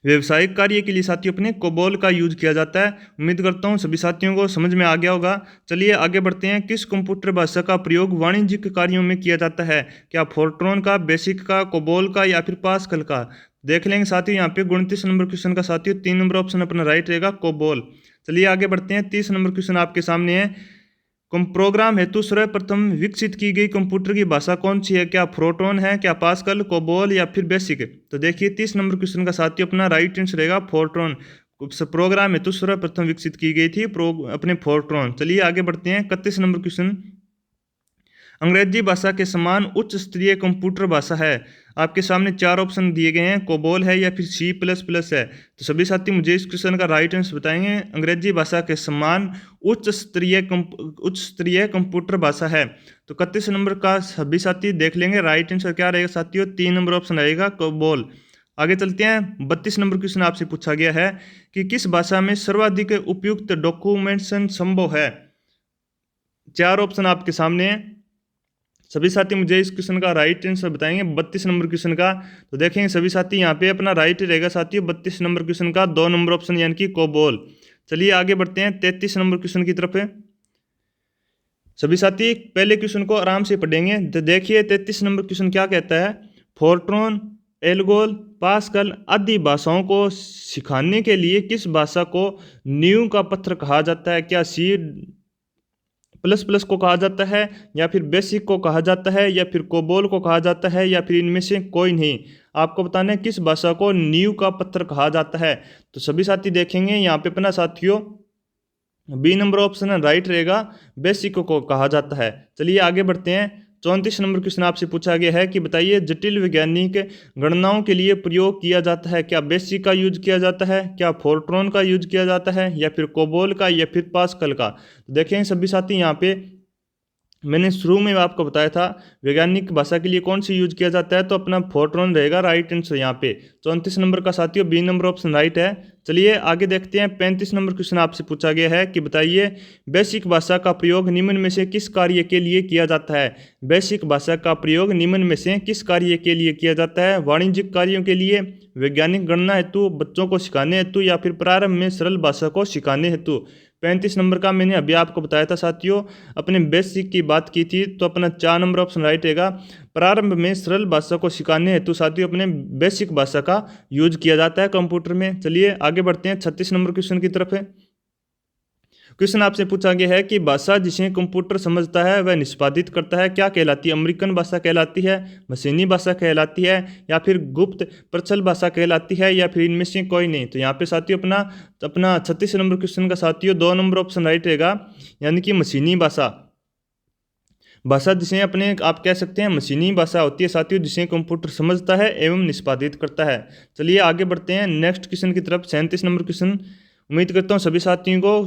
S1: व्यवसायिक कार्य के लिए साथियों अपने कोबोल का यूज किया जाता है। उम्मीद करता हूँ सभी साथियों को समझ में आ गया होगा। चलिए आगे बढ़ते हैं। किस कंप्यूटर भाषा का प्रयोग वाणिज्यिक कार्यों में किया जाता है? क्या फोर्ट्रॉन का, बेसिक का, कोबोल का, या फिर पास्कल का? देख लेंगे साथियों। यहाँ पे 29 नंबर क्वेश्चन का साथियों 3 नंबर ऑप्शन अपना राइट रहेगा, कोबोल। चलिए आगे बढ़ते हैं। 30 नंबर क्वेश्चन आपके सामने है। प्रोग्राम हेतु सर्वप्रथम विकसित की गई कंप्यूटर की भाषा कौन सी है? क्या फोर्ट्रॉन है, क्या पास्कल, कोबोल, या फिर बेसिक? तो देखिए 30 नंबर क्वेश्चन का साथियों अपना राइट आंसर रहेगा फोर्ट्रॉन। प्रोग्राम हेतु सर्वप्रथम विकसित की गई थी अपने फोर्ट्रॉन। चलिए आगे बढ़ते हैं। 31 नंबर क्वेश्चन। अंग्रेजी भाषा के समान उच्च स्तरीय कंप्यूटर भाषा है? आपके सामने 4 ऑप्शन दिए गए हैं, कोबोल है, या फिर C++ है। तो सभी साथी मुझे इस क्वेश्चन का राइट आंसर बताएंगे। अंग्रेजी भाषा के समान उच्च स्तरीय कंप्यूटर भाषा है। तो 31 नंबर का सभी साथी देख लेंगे राइट आंसर क्या रहेगा साथियों, 3 नंबर ऑप्शन रहेगा, कोबोल। आगे चलते हैं। 32 नंबर क्वेश्चन आपसे पूछा गया है कि किस भाषा में सर्वाधिक उपयुक्त डॉक्यूमेंटेशन संभव है? 4 ऑप्शन आपके सामने है। सभी साथी मुझे इस क्वेश्चन का राइट आंसर बताएंगे 32 नंबर क्वेश्चन का। तो देखेंगे सभी साथी यहाँ पे अपना राइट रहेगा साथियों 32 नंबर क्वेश्चन का 2 नंबर ऑप्शन यानी कि कोबोल। चलिए आगे बढ़ते हैं 33 नंबर क्वेश्चन की तरफ। सभी साथी पहले क्वेश्चन को आराम से पढ़ेंगे। तो देखिए 33 नंबर क्वेश्चन क्या कहता है। फोर्ट्रॉन, एल्गोल, पास्कल आदि भाषाओं को सिखाने के लिए किस भाषा को नींव का पत्थर कहा जाता है? क्या C++ को कहा जाता है, या फिर बेसिक को कहा जाता है, या फिर कोबोल को कहा जाता है, या फिर इनमें से कोई नहीं? आपको बताना है किस भाषा को नींव का पत्थर कहा जाता है। तो सभी साथी देखेंगे यहाँ पे अपना साथियों B नंबर ऑप्शन राइट रहेगा, बेसिक को कहा जाता है। चलिए आगे बढ़ते हैं। 34 नंबर क्वेश्चन आपसे पूछा गया है कि बताइए जटिल वैज्ञानिक गणनाओं के लिए प्रयोग किया जाता है? क्या बेसिक का यूज किया जाता है, क्या फोर्ट्रॉन का यूज किया जाता है, या फिर कोबोल का, या फिर पास्कल का? तो देखें सभी साथी यहाँ पे मैंने शुरू में आपको बताया था वैज्ञानिक भाषा के लिए कौन सी यूज किया जाता है, तो अपना फोर्ट्रॉन रहेगा राइट आंसर यहाँ पे। 34 नंबर का साथियों B नंबर ऑप्शन राइट है। चलिए आगे देखते हैं। 35 नंबर क्वेश्चन आपसे पूछा गया है कि बताइए बेसिक भाषा का प्रयोग निम्न में से किस कार्य के लिए किया जाता है? बेसिक भाषा का प्रयोग निम्न में से किस कार्य के लिए किया जाता है? वाणिज्यिक कार्यों के लिए, वैज्ञानिक गणना हेतु, बच्चों को सिखाने हेतु, या फिर प्रारंभ में सरल भाषा को सिखाने हेतु? 35 नंबर का मैंने अभी आपको बताया था साथियों, अपने बेसिक की बात की थी, तो अपना 4 नंबर ऑप्शन राइट रहेगा। प्रारंभ में सरल भाषा को सिखाने हेतु साथियों अपने बेसिक भाषा का यूज किया जाता है कंप्यूटर में। चलिए आगे बढ़ते हैं 36 नंबर क्वेश्चन की तरफ है। क्वेश्चन आपसे पूछा गया है कि भाषा जिसे कंप्यूटर समझता है वह निष्पादित करता है क्या कहलाती है? अमेरिकन भाषा कहलाती है, मशीनी भाषा कहलाती है, या फिर गुप्त प्रचल भाषा कहलाती है, या फिर इनमें से कोई नहीं? तो यहाँ पे साथियों अपना 36 नंबर क्वेश्चन का साथियों 2 नंबर ऑप्शन राइट रहेगा, यानी कि मशीनी भाषा। भाषा जिसे अपने आप कह सकते हैं मशीनी भाषा होती है साथियों, जिसे कंप्यूटर समझता है एवं निष्पादित करता है। चलिए आगे बढ़ते हैं नेक्स्ट क्वेश्चन की तरफ। 37 नंबर क्वेश्चन। उम्मीद करता हूँ सभी साथियों को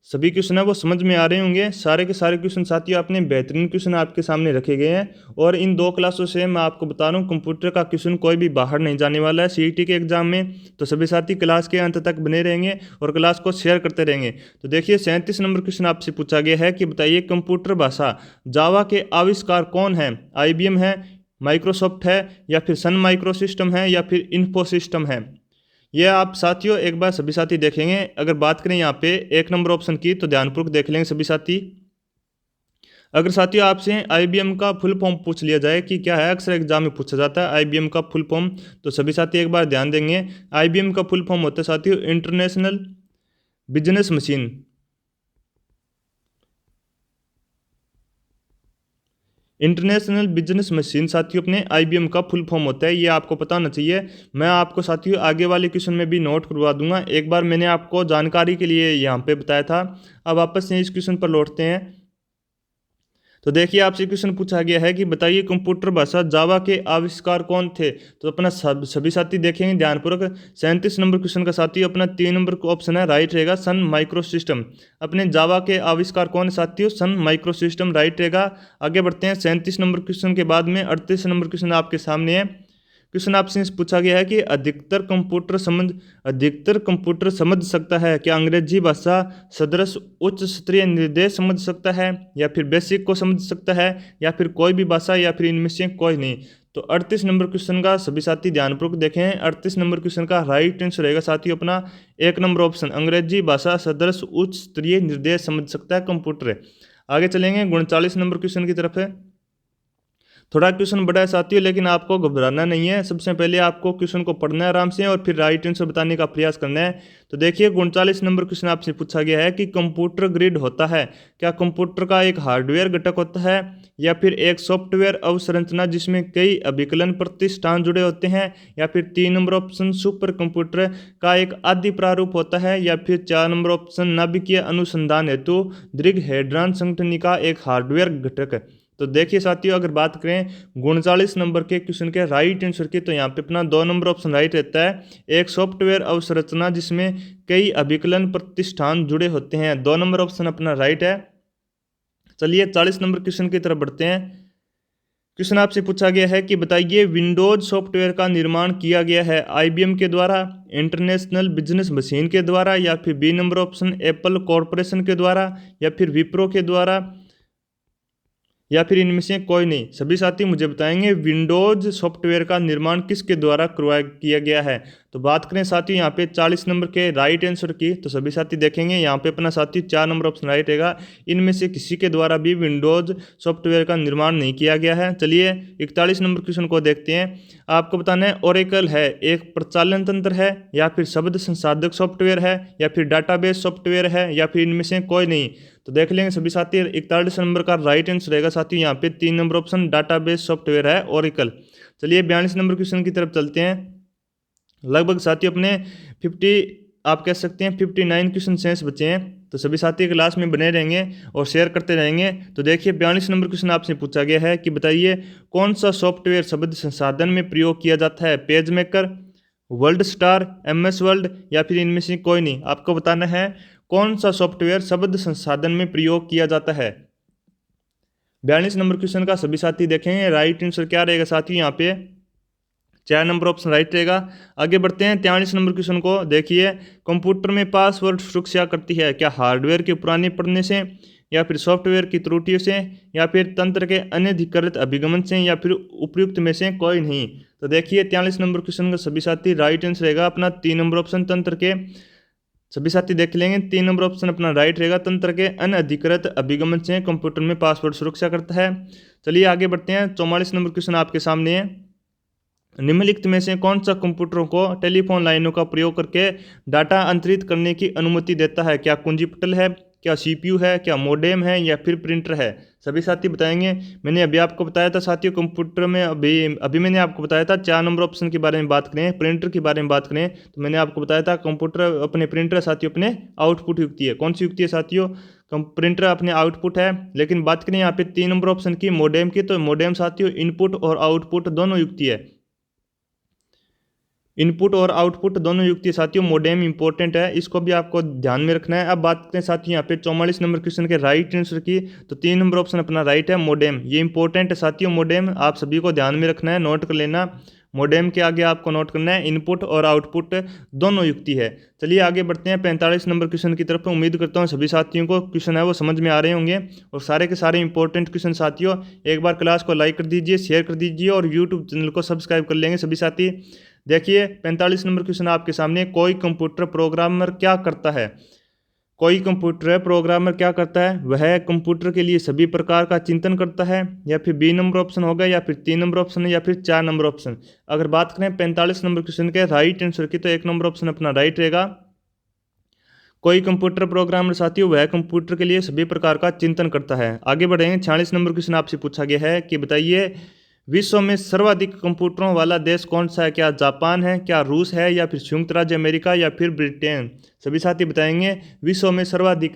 S1: सभी क्वेश्चन है वो समझ में आ रहे होंगे। सारे के सारे क्वेश्चन साथियों अपने बेहतरीन क्वेश्चन आपके सामने रखे गए हैं और इन 2 क्लासों से मैं आपको बता रहा हूँ कंप्यूटर का क्वेश्चन कोई भी बाहर नहीं जाने वाला है सीईटी के एग्जाम में। तो सभी साथी क्लास के अंत तक बने रहेंगे और क्लास को शेयर करते रहेंगे। तो देखिए 37 नंबर क्वेश्चन आपसे पूछा गया है कि बताइए कंप्यूटर भाषा जावा के आविष्कार कौन है? IBM है, माइक्रोसॉफ्ट है, या फिर सन माइक्रो सिस्टम है, या फिर इन्फोसिस्टम है। ये आप साथियों एक बार सभी साथी देखेंगे। अगर बात करें यहाँ पे 1 नंबर ऑप्शन की तो ध्यानपूर्वक देख लेंगे सभी साथी। अगर साथियों आपसे IBM का फुल फॉर्म पूछ लिया जाए कि क्या है, अक्सर एग्जाम में पूछा जाता है IBM का फुल फॉर्म, तो सभी साथी एक बार ध्यान देंगे। IBM का फुल फॉर्म होता है साथियों international business machine. International business machine साथियों अपने IBM का फुल फॉर्म होता है, ये आपको पता होना चाहिए। मैं आपको साथियों आगे वाले क्वेश्चन में भी नोट करवा दूंगा। एक बार मैंने आपको जानकारी के लिए यहाँ पे बताया था। अब वापस से इस क्वेश्चन पर लौटते हैं। तो देखिए आपसे क्वेश्चन पूछा गया है कि बताइए कंप्यूटर भाषा जावा के आविष्कार कौन थे? तो अपना सभी साथी देखेंगे ध्यानपूर्वक। 37 नंबर क्वेश्चन का साथी अपना 3 नंबर का ऑप्शन है, राइट रहेगा सन माइक्रो सिस्टम। अपने जावा के आविष्कार कौन है साथियों? सन माइक्रो सिस्टम राइट रहेगा। आगे बढ़ते हैं 37 नंबर क्वेश्चन के बाद में 38 नंबर क्वेश्चन आपके सामने है। क्वेश्चन आपसे पूछा गया है कि अधिकतर कंप्यूटर समझ सकता है क्या? अंग्रेजी भाषा सदृश उच्च स्तरीय निर्देश समझ सकता है, या फिर बेसिक को समझ सकता है, या फिर कोई भी भाषा, या फिर इनमें से कोई नहीं। तो 38 नंबर क्वेश्चन का सभी साथी ध्यानपूर्वक देखें। 38 नंबर क्वेश्चन का राइट आंसर रहेगा साथियों अपना 1 नंबर ऑप्शन, अंग्रेजी भाषा सदृश उच्च स्तरीय निर्देश समझ सकता है कंप्यूटर। आगे चलेंगे 39 नंबर क्वेश्चन की तरफ है। थोड़ा क्वेश्चन बड़ा है साथियों, लेकिन आपको घबराना नहीं है। सबसे पहले आपको क्वेश्चन को पढ़ना है आराम से और फिर राइट आंसर बताने का प्रयास करना है। तो देखिए 39 नंबर क्वेश्चन आपसे पूछा गया है कि कंप्यूटर ग्रिड होता है क्या? कंप्यूटर का एक हार्डवेयर घटक होता है, या फिर एक सॉफ्टवेयर अवसंरचना जिसमें कई अभिकलन प्रतिष्ठान जुड़े होते हैं, या फिर 3 नंबर ऑप्शन सुपर कंप्यूटर का एक आदि प्रारूप होता है, या फिर 4 नंबर ऑप्शन नाभिकीय अनुसंधान हेतु दीर्घ हेड्रॉन संगठनी का एक हार्डवेयर घटक है। तो देखिए साथियों अगर बात करें 39 नंबर के क्वेश्चन के राइट आंसर की, तो यहाँ पे अपना 2 नंबर ऑप्शन राइट रहता है, एक सॉफ्टवेयर अवसंरचना जिसमें कई अभिकलन प्रतिष्ठान जुड़े होते हैं। 2 नंबर ऑप्शन अपना राइट है। चलिए 40 नंबर क्वेश्चन की तरफ बढ़ते हैं। क्वेश्चन आपसे पूछा गया है कि बताइए विंडोज सॉफ्टवेयर का निर्माण किया गया है IBM के द्वारा, इंटरनेशनल बिजनेस मशीन के द्वारा, या फिर B number option Apple Corporation के द्वारा, या फिर विप्रो के द्वारा, या फिर इनमें से कोई नहीं। सभी साथी मुझे बताएंगे विंडोज सॉफ्टवेयर का निर्माण किसके द्वारा किया गया है। तो बात करें साथी यहाँ पे 40 नंबर के राइट आंसर की, तो सभी साथी देखेंगे यहाँ पे अपना साथी 4 नंबर ऑप्शन राइट रहेगा। इनमें से किसी के द्वारा भी विंडोज सॉफ्टवेयर का निर्माण नहीं किया गया है। चलिए 41 नंबर क्वेश्चन को देखते हैं। आपको बताना है ओरेकल है एक प्रचालन तंत्र है, या फिर शब्द संसाधक सॉफ्टवेयर है, या फिर डाटाबेस सॉफ्टवेयर है, या फिर इनमें से कोई नहीं। तो देख लेंगे सभी साथी 41 नंबर का राइट आंसर रहेगा साथी यहाँ पे 3 नंबर ऑप्शन डाटाबेस सॉफ्टवेयर है ओरेकल। चलिए 42 नंबर क्वेश्चन की तरफ चलते हैं। लगभग साथी अपने 50 आप कह सकते हैं 59 क्वेश्चन शेष बचे हैं। तो सभी साथी क्लास में बने रहेंगे और शेयर करते रहेंगे। तो देखिए 42 नंबर क्वेश्चन आपसे पूछा गया है कि बताइए कौन सा सॉफ्टवेयर शब्द संसाधन में प्रयोग किया जाता है? Page maker, world star, MS world, या फिर इनमें से कोई नहीं। आपको बताना है कौन सा सॉफ्टवेयर शब्द संसाधन में प्रयोग किया जाता है। 42 नंबर क्वेश्चन का सभी साथी देखेंगे राइट आंसर क्या रहेगा साथी यहाँ पे 4 नंबर ऑप्शन राइट रहेगा। आगे बढ़ते हैं 43 नंबर क्वेश्चन को देखिए। कंप्यूटर में पासवर्ड सुरक्षा करती है क्या? हार्डवेयर के पुराने पढ़ने से, या फिर सॉफ्टवेयर की त्रुटियों से, या फिर तंत्र के अनधिकृत अभिगमन से, या फिर उपयुक्त में से कोई नहीं। तो देखिए 43 नंबर क्वेश्चन का सभी साथी राइट आंसर रहेगा अपना 3 नंबर ऑप्शन तंत्र के। सभी साथी देख लेंगे 3 नंबर ऑप्शन अपना राइट रहेगा, तंत्र के अनधिकृत अभिगमन से कंप्यूटर में पासवर्ड सुरक्षा करता है। चलिए आगे बढ़ते हैं 44 नंबर क्वेश्चन आपके सामने है। निम्नलिखित में से कौन सा कंप्यूटरों को टेलीफोन लाइनों का प्रयोग करके डाटा अंतरित करने की अनुमति देता है? क्या कुंजी पटल है, क्या CPU है, क्या मोडेम है, या फिर प्रिंटर है? सभी साथी बताएंगे। मैंने अभी आपको बताया था साथियों कंप्यूटर में अभी मैंने आपको बताया था 4 नंबर ऑप्शन के बारे में बात करें, प्रिंटर के बारे में बात करें, तो मैंने आपको बताया था कंप्यूटर अपने प्रिंटर साथियों अपने आउटपुट युक्ति है। कौन सी युक्ति है साथियों? प्रिंटर अपने आउटपुट है। लेकिन बात करें यहाँ पे 3 नंबर ऑप्शन की मोडेम की, तो मोडेम साथियों इनपुट और आउटपुट दोनों युक्ति है। इनपुट और आउटपुट दोनों युक्ति साथियों मोडेम इंपॉर्टेंट है, इसको भी आपको ध्यान में रखना है। अब बात करते हैं साथियों यहाँ पे 44 नंबर क्वेश्चन के राइट आंसर की, तो 3 नंबर ऑप्शन अपना राइट है मोडेम, ये इंपॉर्टेंट है साथियों। मोडेम आप सभी को ध्यान में रखना है, नोट कर लेना। मोडेम के आगे आपको नोट करना है इनपुट और आउटपुट दोनों युक्ति है। चलिए आगे बढ़ते हैं 45 नंबर क्वेश्चन की तरफ। उम्मीद करता हूँ सभी साथियों को क्वेश्चन है वो समझ में आ रहे होंगे और सारे के सारे इंपॉर्टेंट क्वेश्चन साथियों। एक बार क्लास को लाइक कर दीजिए, शेयर कर दीजिए और यूट्यूब चैनल को सब्सक्राइब कर लेंगे सभी साथी। देखिए 45 नंबर क्वेश्चन आपके सामने, कोई कंप्यूटर प्रोग्रामर क्या करता है। कोई कंप्यूटर प्रोग्रामर क्या करता है, वह कंप्यूटर के लिए सभी प्रकार का चिंतन करता है, या फिर बी नंबर ऑप्शन होगा, या फिर 3 नंबर ऑप्शन है, या फिर 4 नंबर ऑप्शन। अगर बात करें 45 नंबर क्वेश्चन के राइट आंसर की, तो 1 नंबर ऑप्शन अपना राइट रहेगा। कोई कंप्यूटर प्रोग्रामर साथियों वह कंप्यूटर के लिए सभी प्रकार का चिंतन करता है। आगे बढ़ेंगे 46 नंबर क्वेश्चन आपसे पूछा गया है कि बताइए विश्व में सर्वाधिक कंप्यूटरों वाला देश कौन सा है। क्या जापान है, क्या रूस है, या फिर संयुक्त राज्य अमेरिका, या फिर ब्रिटेन। सभी साथी बताएंगे विश्व में सर्वाधिक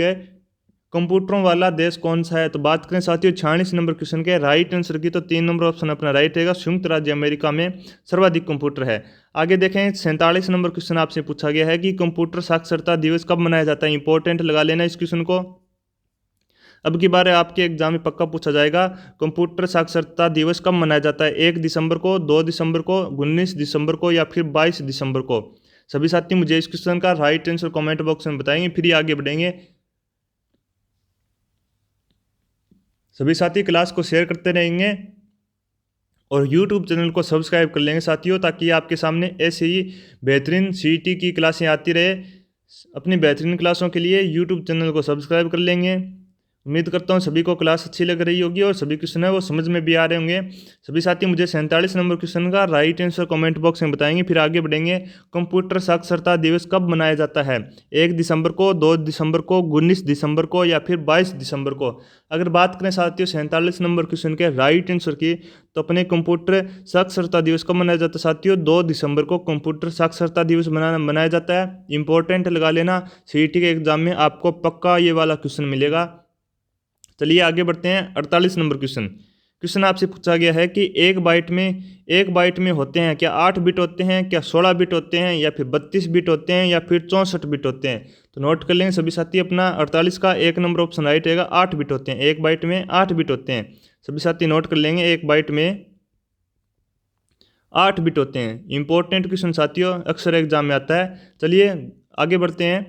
S1: कंप्यूटरों वाला देश कौन सा है। तो बात करें साथियों 46 नंबर क्वेश्चन के राइट आंसर की, तो 3 नंबर ऑप्शन अपना राइट रहेगा, संयुक्त राज्य अमेरिका में सर्वाधिक कंप्यूटर है। आगे देखें 47 नंबर क्वेश्चन आपसे पूछा गया है कि कंप्यूटर साक्षरता दिवस कब मनाया जाता है। इंपॉर्टेंट लगा लेना इस क्वेश्चन को, अब की बार आपके एग्जाम में पक्का पूछा जाएगा। कंप्यूटर साक्षरता दिवस कब मनाया जाता है, 1 दिसंबर को, 2 दिसंबर को, 19 दिसंबर को, या फिर 22 दिसंबर को। सभी साथी मुझे इस क्वेश्चन का राइट आंसर कमेंट बॉक्स में बताएंगे, फिर ही आगे बढ़ेंगे। सभी साथी क्लास को शेयर करते रहेंगे और YouTube चैनल को सब्सक्राइब कर लेंगे साथियों, ताकि आपके सामने ऐसे ही बेहतरीन CET की क्लासें आती रहे। अपनी बेहतरीन क्लासों के लिए YouTube चैनल को सब्सक्राइब कर लेंगे। उम्मीद करता हूँ सभी को क्लास अच्छी लग रही होगी और सभी क्वेश्चन है वो समझ में भी आ रहे होंगे। सभी साथी मुझे 47 नंबर क्वेश्चन का राइट आंसर कमेंट बॉक्स में बताएंगे, फिर आगे बढ़ेंगे। कंप्यूटर साक्षरता दिवस कब मनाया जाता है, 1 दिसंबर को, 2 दिसंबर को, 19 दिसंबर को, या फिर 22 दिसंबर को। अगर बात करें साथियों 47 नंबर क्वेश्चन के राइट आंसर की, तो अपने कंप्यूटर साक्षरता दिवस कब मनाया जाता है साथियों, 2 दिसंबर को कंप्यूटर साक्षरता दिवस मनाया जाता है। इंपॉर्टेंट लगा लेना, CET के एग्जाम में आपको पक्का ये वाला क्वेश्चन मिलेगा। चलिए आगे बढ़ते हैं 48 नंबर क्वेश्चन आपसे पूछा गया है कि एक बाइट में होते हैं क्या 8 बिट होते हैं, क्या 16 बिट होते हैं, या फिर 32 बिट होते हैं, या फिर 64 बिट होते हैं। तो नोट कर लेंगे सभी साथी, अपना 48 का 1 नंबर ऑप्शन राइट रहेगा, 8 बिट होते हैं। एक बाइट में 8 बिट होते हैं, सभी साथी नोट कर लेंगे, एक बाइट में 8 बिट होते हैं। इंपॉर्टेंट क्वेश्चन साथियों, अक्सर एग्जाम में आता है। चलिए आगे बढ़ते हैं।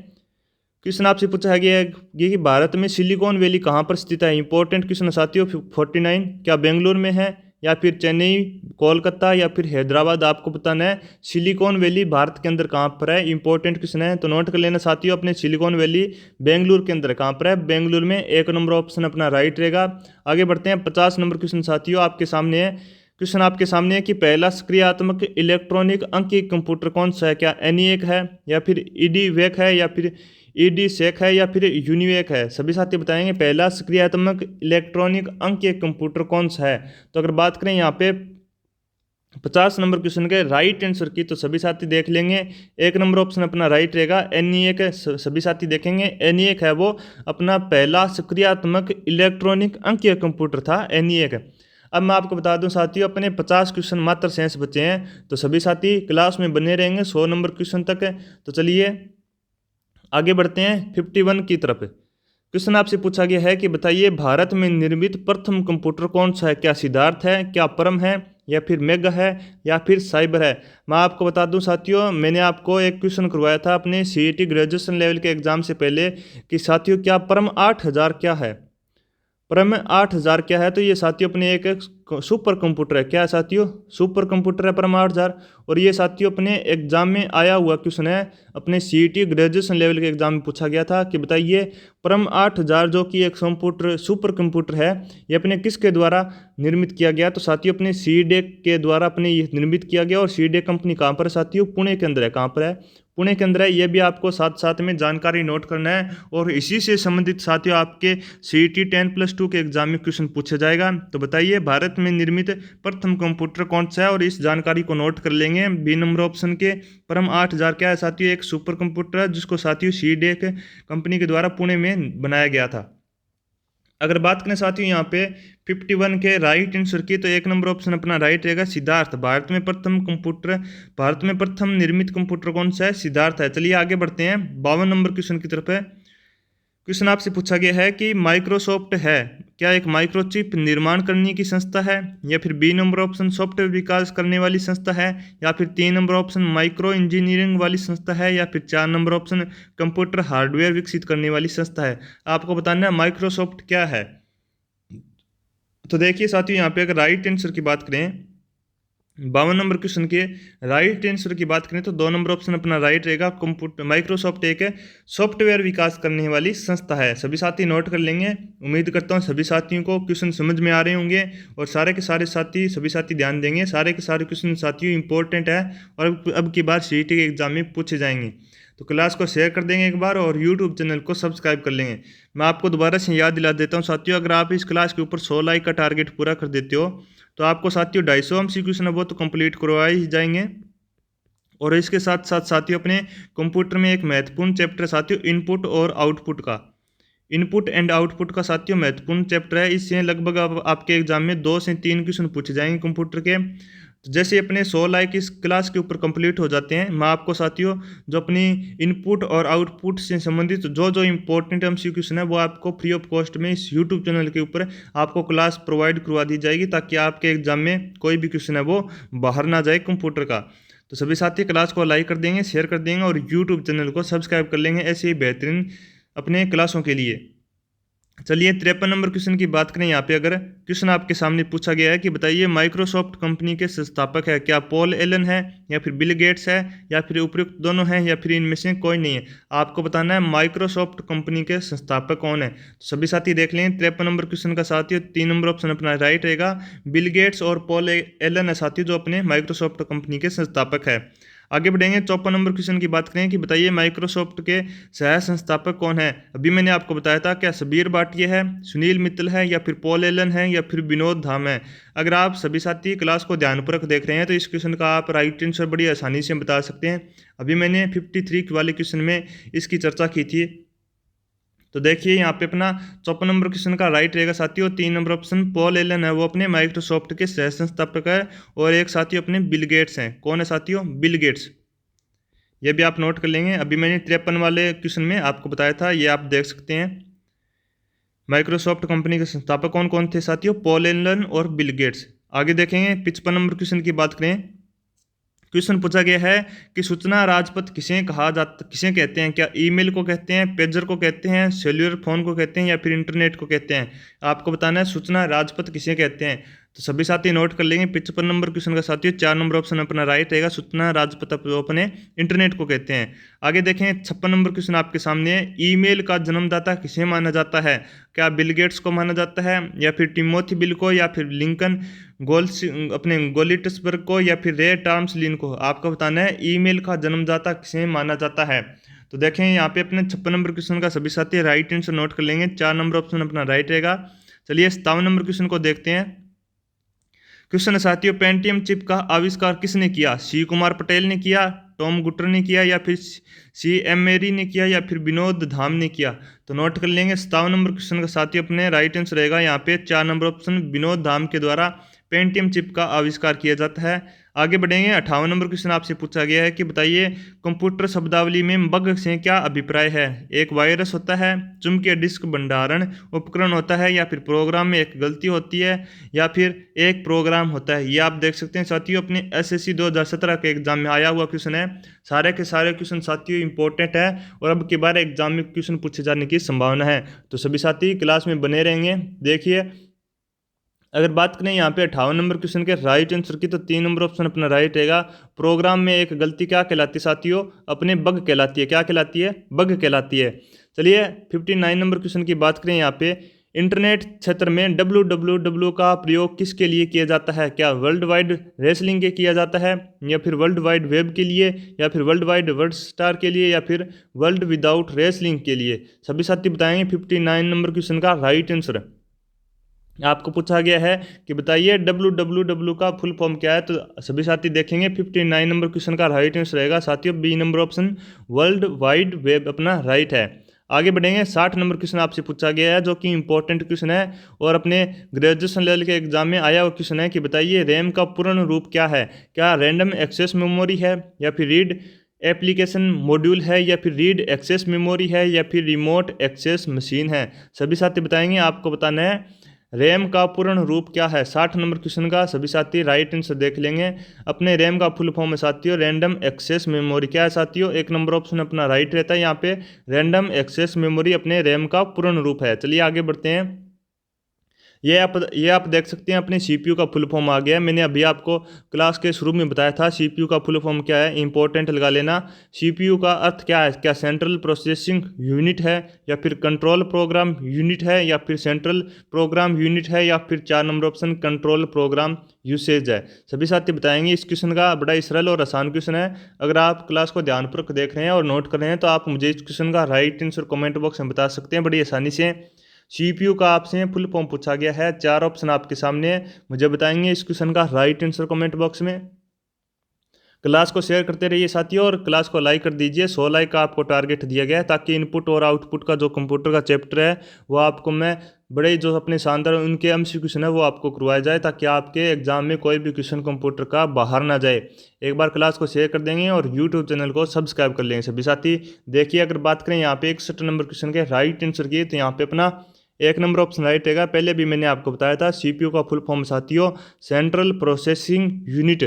S1: क्वेश्चन आपसे पूछा गया है कि भारत में सिलिकॉन वैली कहाँ पर स्थित है। इंपॉर्टेंट क्वेश्चन साथियों 49, क्या बेंगलुरु में है, या फिर चेन्नई, कोलकाता, या फिर हैदराबाद। आपको बताना है सिलिकॉन वैली भारत के अंदर कहाँ पर है। इंपॉर्टेंट क्वेश्चन है, तो नोट कर लेना साथियों, अपने सिलिकॉन वैली बेंगलुरु के अंदर कहाँ पर है, बेंगलुरु में। 1 नंबर ऑप्शन अपना राइट रहेगा। आगे बढ़ते हैं 50 नंबर क्वेश्चन साथियों आपके सामने है। क्वेश्चन आपके सामने है कि पहला सक्रियात्मक इलेक्ट्रॉनिक अंकीय कंप्यूटर कौन सा है। क्या ENIAC है, या फिर EDVAC है, या फिर EDSEC है, या फिर UNIVAC है। सभी साथी बताएंगे पहला सक्रियात्मक इलेक्ट्रॉनिक अंकीय कंप्यूटर कौन सा है। तो अगर बात करें यहाँ पे 50 नंबर क्वेश्चन के राइट आंसर की, तो सभी साथी देख लेंगे 1 नंबर ऑप्शन अपना राइट रहेगा, ENIAC है। सभी साथी देखेंगे ENIAC है वो अपना पहला सक्रियात्मक इलेक्ट्रॉनिक अंकीय कंप्यूटर था, ENIAC। अब मैं आपको बता दूं साथियों, अपने 50 क्वेश्चन मात्र शेष बचे हैं, तो सभी साथी क्लास में बने रहेंगे 100 नंबर क्वेश्चन तक। तो चलिए आगे बढ़ते हैं 51 की तरफ। क्वेश्चन आपसे पूछा गया है कि बताइए भारत में निर्मित प्रथम कंप्यूटर कौन सा है। क्या सिद्धार्थ है, क्या परम है, या फिर मेगा है, या फिर साइबर है। मैं आपको बता दूं साथियों, मैंने आपको एक क्वेश्चन करवाया था अपने CET ग्रेजुएशन लेवल के एग्जाम से पहले कि साथियों क्या परम 8000 क्या है। परम 8000 क्या है, तो ये साथियों अपने एक सुपर कंप्यूटर है। क्या है साथियों, सुपर कंप्यूटर है परम 8000। और ये साथियों अपने एग्जाम में आया हुआ क्वेश्चन है, अपने CET ग्रेजुएशन लेवल के एग्जाम में पूछा गया था कि बताइए परम 8000 जो कि एक सुपर कंप्यूटर है, ये अपने किसके द्वारा निर्मित किया गया। तो साथियों अपने CDEC के द्वारा अपने ये निर्मित किया गया। और CDEC कंपनी कहाँ पर है साथियों, पुणे के अंदर है। कहाँ पर है, पुणे के अंदर है। ये भी आपको साथ साथ में जानकारी नोट करना है, और इसी से संबंधित साथियों आपके CET 10+2 के एग्जाम में क्वेश्चन पूछा जाएगा। तो बताइए भारत में निर्मित प्रथम कंप्यूटर कौन सा है, और इस जानकारी को नोट कर लेंगे। बी नंबर ऑप्शन के परम 8000 क्या है साथियों, एक सुपर कंप्यूटर है जिसको साथियों CDEC कंपनी के द्वारा पुणे में बनाया गया था। अगर बात करें साथियों यहाँ पे 51 के राइट आंसर की, तो एक नंबर ऑप्शन अपना राइट रहेगा सिद्धार्थ। भारत में प्रथम निर्मित कंप्यूटर कौन सा है? सिद्धार्थ है। चलिए आगे बढ़ते हैं 52 नंबर क्वेश्चन की तरफ है। क्वेश्चन आपसे पूछा गया है कि माइक्रोसॉफ्ट है क्या एक माइक्रोचिप निर्माण करने की संस्था है, या फिर बी नंबर ऑप्शन सॉफ्टवेयर विकास करने वाली संस्था है, या फिर 3 नंबर ऑप्शन माइक्रो इंजीनियरिंग वाली संस्था है, या फिर 4 नंबर ऑप्शन कंप्यूटर हार्डवेयर विकसित करने वाली संस्था है। आपको बताना है माइक्रोसॉफ्ट क्या है। तो देखिए साथियों यहाँ पे अगर राइट आंसर की बात करें 52 नंबर क्वेश्चन के राइट आंसर की बात करें तो 2 नंबर ऑप्शन अपना राइट रहेगा। कंप्यूटर माइक्रोसॉफ्ट एक सॉफ्टवेयर विकास करने वाली संस्था है। सभी साथी नोट कर लेंगे। उम्मीद करता हूं सभी साथियों को क्वेश्चन समझ में आ रहे होंगे और सारे के सारे सभी साथी ध्यान देंगे। सारे के सारे क्वेश्चन साथियों इंपॉर्टेंट है और अब की बार सीईटी के एग्जाम में पूछे जाएंगे। तो क्लास को शेयर कर देंगे एक बार और यूट्यूब चैनल को सब्सक्राइब कर लेंगे। मैं आपको दोबारा से याद दिला देता हूँ साथियों, अगर आप इस क्लास के ऊपर 100 लाइक का टारगेट पूरा कर देते हो तो आपको साथियों 250 MCQ है वो तो कंप्लीट करवाए ही जाएंगे। और इसके साथ साथ साथियों अपने कंप्यूटर में एक महत्वपूर्ण चैप्टर साथियों इनपुट और आउटपुट का, इनपुट एंड आउटपुट का साथियों महत्वपूर्ण चैप्टर है। इससे लगभग आपके एग्जाम में 2 से 3 क्वेश्चन पूछे जाएंगे कंप्यूटर के। तो जैसे अपने 100 लाइक इस क्लास के ऊपर कंप्लीट हो जाते हैं, मैं आपको साथियों जो अपनी इनपुट और आउटपुट से संबंधित जो इंपॉर्टेंट MCQ है वो आपको फ्री ऑफ कॉस्ट में इस यूट्यूब चैनल के ऊपर आपको क्लास प्रोवाइड करवा दी जाएगी, ताकि आपके एग्जाम में कोई भी क्वेश्चन है वो बाहर ना जाए कंप्यूटर का। तो सभी साथी क्लास को लाइक कर देंगे, शेयर कर देंगे और यूट्यूब चैनल को सब्सक्राइब कर लेंगे ऐसे ही बेहतरीन अपने क्लासों के लिए। चलिए 53 नंबर क्वेश्चन की बात करें। यहाँ पे अगर क्वेश्चन आपके सामने पूछा गया है कि बताइए माइक्रोसॉफ्ट कंपनी के संस्थापक है क्या पॉल एलन है, या फिर बिल गेट्स है, या फिर उपयुक्त दोनों हैं, या फिर इनमें से कोई नहीं है। आपको बताना है माइक्रोसॉफ्ट कंपनी के संस्थापक कौन है। तो सभी साथी देख लें 53 नंबर क्वेश्चन का साथियों 3 नंबर ऑप्शन अपना राइट रहेगा। बिल गेट्स और पॉल एलन है साथियों जो अपने माइक्रोसॉफ्ट कंपनी के संस्थापक है। आगे बढ़ेंगे 54 नंबर क्वेश्चन की बात करें कि बताइए माइक्रोसॉफ्ट के सह संस्थापक कौन है। अभी मैंने आपको बताया था क्या सबीर भाटिया है, सुनील मित्तल है, या फिर पॉल एलन है, या फिर विनोद धाम है। अगर आप सभी साथी क्लास को ध्यानपूर्वक देख रहे हैं तो इस क्वेश्चन का आप राइट आंसर बड़ी आसानी से बता सकते हैं। अभी मैंने 53 वाले क्वेश्चन में इसकी चर्चा की थी। तो देखिए यहाँ पे अपना 54 नंबर क्वेश्चन का राइट रहेगा साथियों 3 नंबर ऑप्शन पॉल एलन है वो अपने माइक्रोसॉफ्ट के सह संस्थापक है। और एक साथियों अपने बिल गेट्स हैं। कौन है साथियों? Bill Gates. ये भी आप नोट कर लेंगे। अभी मैंने 53 वाले क्वेश्चन में आपको बताया था, ये आप देख सकते हैं। माइक्रोसॉफ्ट कंपनी के संस्थापक कौन कौन थे साथियों? पॉल एलन और बिल गेट्स। आगे देखेंगे 55 नंबर क्वेश्चन की बात करें। क्वेश्चन पूछा गया है कि सूचना राजपथ किसे कहते हैं? क्या ईमेल को कहते हैं, पेजर को कहते हैं, सेल्युलर फोन को कहते हैं, या फिर इंटरनेट को कहते हैं। आपको बताना है सूचना राजपथ किसे कहते हैं। तो सभी साथी नोट कर लेंगे 55 नंबर क्वेश्चन का साथियों 4 नंबर ऑप्शन अपना राइट रहेगा। सूचना राजपथ अपने इंटरनेट को कहते हैं। आगे देखें 56 नंबर क्वेश्चन आपके सामने है। ईमेल का जन्मदाता किसे माना जाता है? क्या बिल गेट्स को माना जाता है, या फिर टिमोथी बिल को, या फिर लिंकन अपने गोलिट्सबर्ग को, या फिर रे टॉम्सलिन को। आपको बताना है ईमेल का जन्मदाता किसे माना जाता है। तो देखें यहाँ पे अपने 56 नंबर क्वेश्चन का सभी साथी राइट आंसर नोट कर लेंगे। 4 नंबर ऑप्शन अपना राइट रहेगा। चलिए 57 नंबर क्वेश्चन को देखते हैं। क्वेश्चन है साथियों पेंटियम चिप का आविष्कार किसने किया? सी कुमार पटेल ने किया, टॉम गुटर ने किया, या फिर सी एम मेरी ने किया, या फिर विनोद धाम ने किया। तो नोट कर लेंगे 57 नंबर क्वेश्चन का साथियों अपने राइट आंसर रहेगा यहाँ पे 4 नंबर ऑप्शन विनोद धाम के द्वारा पेंटियम चिप का आविष्कार किया जाता है। आगे बढ़ेंगे 58 नंबर क्वेश्चन आपसे पूछा गया है कि बताइए कंप्यूटर शब्दावली में बग से क्या अभिप्राय है? एक वायरस होता है, चुंबकीय डिस्क भंडारण उपकरण होता है, या फिर प्रोग्राम में एक गलती होती है, या फिर एक प्रोग्राम होता है। ये आप देख सकते हैं साथियों अपने SSC 2017 के एग्जाम में आया हुआ क्वेश्चन है। सारे के सारे क्वेश्चन साथियों इंपॉर्टेंट है और अब की बार एग्जाम में क्वेश्चन पूछे जाने की संभावना है। तो सभी साथी क्लास में बने रहेंगे। देखिए अगर बात करें यहाँ पे 58 नंबर क्वेश्चन के राइट आंसर की, तो 3 नंबर ऑप्शन अपना राइट रहेगा। प्रोग्राम में एक गलती क्या कहलाती है साथियों? अपने बग कहलाती है। क्या कहलाती है? बग कहलाती है। चलिए 59 नंबर क्वेश्चन की बात करें। यहाँ पे इंटरनेट क्षेत्र में www का प्रयोग किसके लिए किया जाता है? क्या वर्ल्ड वाइड रेसलिंग के किया जाता है, या फिर वर्ल्ड वाइड वेब के लिए, या फिर वर्ल्ड वाइड वर्ड स्टार के लिए, या फिर वर्ल्ड विदाउट रेसलिंग के लिए। सभी साथी बताएंगे 59 नंबर क्वेश्चन का राइट आंसर। आपको पूछा गया है कि बताइए www का फुल फॉर्म क्या है। तो सभी साथी देखेंगे 59 नंबर क्वेश्चन का राइट आंसर रहेगा साथियों B number option World Wide Web अपना राइट है। आगे बढ़ेंगे, 60 नंबर क्वेश्चन आपसे पूछा गया है जो कि इंपॉर्टेंट क्वेश्चन है और अपने ग्रेजुएशन लेवल के एग्जाम में आया हुआ क्वेश्चन है कि बताइए रैम का पूर्ण रूप क्या है। क्या रैंडम एक्सेस मेमोरी है, या फिर रीड एप्लीकेशन मॉड्यूल है, या फिर रीड एक्सेस मेमोरी है, या फिर रिमोट एक्सेस मशीन है। सभी साथी बताएंगे, आपको बताना है रैम का पूर्ण रूप क्या है। 60 नंबर क्वेश्चन का सभी साथी राइट आंसर देख लेंगे। अपने रैम का फुल फॉर्म है साथियों रैंडम एक्सेस मेमोरी। क्या है साथियों, एक नंबर ऑप्शन अपना राइट रहता है यहाँ पे। रैंडम एक्सेस मेमोरी अपने रैम का पूर्ण रूप है। चलिए आगे बढ़ते हैं। ये आप देख सकते हैं अपने सीपीयू का फुल फॉर्म आ गया है। मैंने अभी आपको क्लास के शुरू में बताया था सीपीयू का फुल फॉर्म क्या है, इंपॉर्टेंट लगा लेना। सीपीयू का अर्थ क्या है, क्या सेंट्रल प्रोसेसिंग यूनिट है, या फिर कंट्रोल प्रोग्राम यूनिट है, या फिर सेंट्रल प्रोग्राम यूनिट है, या फिर 4 number option control program usage है। सभी साथी बताएंगे। इस क्वेश्चन का बड़ा ही सरल और आसान क्वेश्चन है। अगर आप क्लास को ध्यानपूर्वक देख रहे हैं और नोट कर रहे हैं तो आप मुझे इस क्वेश्चन का राइट आंसर कमेंट बॉक्स में बता सकते हैं बड़ी आसानी से। सीपीयू का आपसे फुल फॉर्म पूछा गया है, 4 ऑप्शन आपके सामने है, मुझे बताएंगे इस क्वेश्चन का राइट आंसर कमेंट बॉक्स में। क्लास को शेयर करते रहिए साथियों और क्लास को लाइक कर दीजिए। 100 लाइक का आपको टारगेट दिया गया है ताकि इनपुट और आउटपुट का जो कंप्यूटर का चैप्टर है वो आपको मैं बड़े जो अपने शानदार उनके एमसीक्यू क्वेश्चन है वो आपको करवाया जाए ताकि आपके एग्जाम में कोई भी क्वेश्चन कंप्यूटर का बाहर ना जाए। एक बार क्लास को शेयर कर देंगे और यूट्यूब चैनल को सब्सक्राइब कर लेंगे सभी साथी। देखिए अगर बात करें यहाँ पे 61 नंबर क्वेश्चन के राइट आंसर की, तो यहाँ पे अपना एक नंबर ऑप्शन राइट रहेगा। पहले भी मैंने आपको बताया था सीपीयू का फुल फॉर्म साथियों सेंट्रल प्रोसेसिंग यूनिट।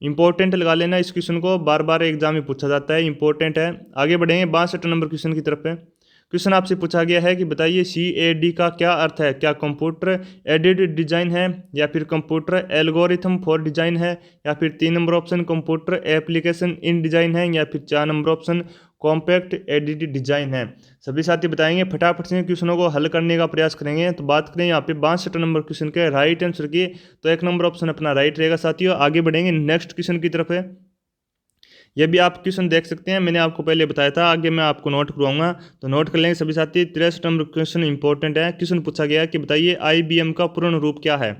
S1: इंपॉर्टेंट लगा लेना, इस क्वेश्चन को बार बार एग्जाम में पूछा जाता है, इंपॉर्टेंट है। आगे बढ़ेंगे 62 नंबर क्वेश्चन की तरफ है। क्वेश्चन आपसे पूछा गया है कि बताइए CAD का क्या अर्थ है। क्या कंप्यूटर एडेड डिजाइन है, या फिर कंप्यूटर एल्गोरिथम फॉर डिजाइन है, या फिर 3 number option computer application in design है, या फिर 4 number option compact edit design है। सभी साथी बताएंगे, फटाफट से क्वेश्चनों को हल करने का प्रयास करेंगे। तो बात करें यहाँ पे 62 नंबर क्वेश्चन के राइट आंसर की, तो एक नंबर ऑप्शन अपना राइट रहेगा साथियों। आगे बढ़ेंगे नेक्स्ट क्वेश्चन की तरफ है। ये भी आप क्वेश्चन देख सकते हैं, मैंने आपको पहले बताया था, आगे मैं आपको नोट करवाऊंगा तो नोट कर लेंगे सभी साथी। 63 नंबर क्वेश्चन इंपॉर्टेंट है। क्वेश्चन पूछा गया है कि बताइए IBM का पूर्ण रूप क्या है।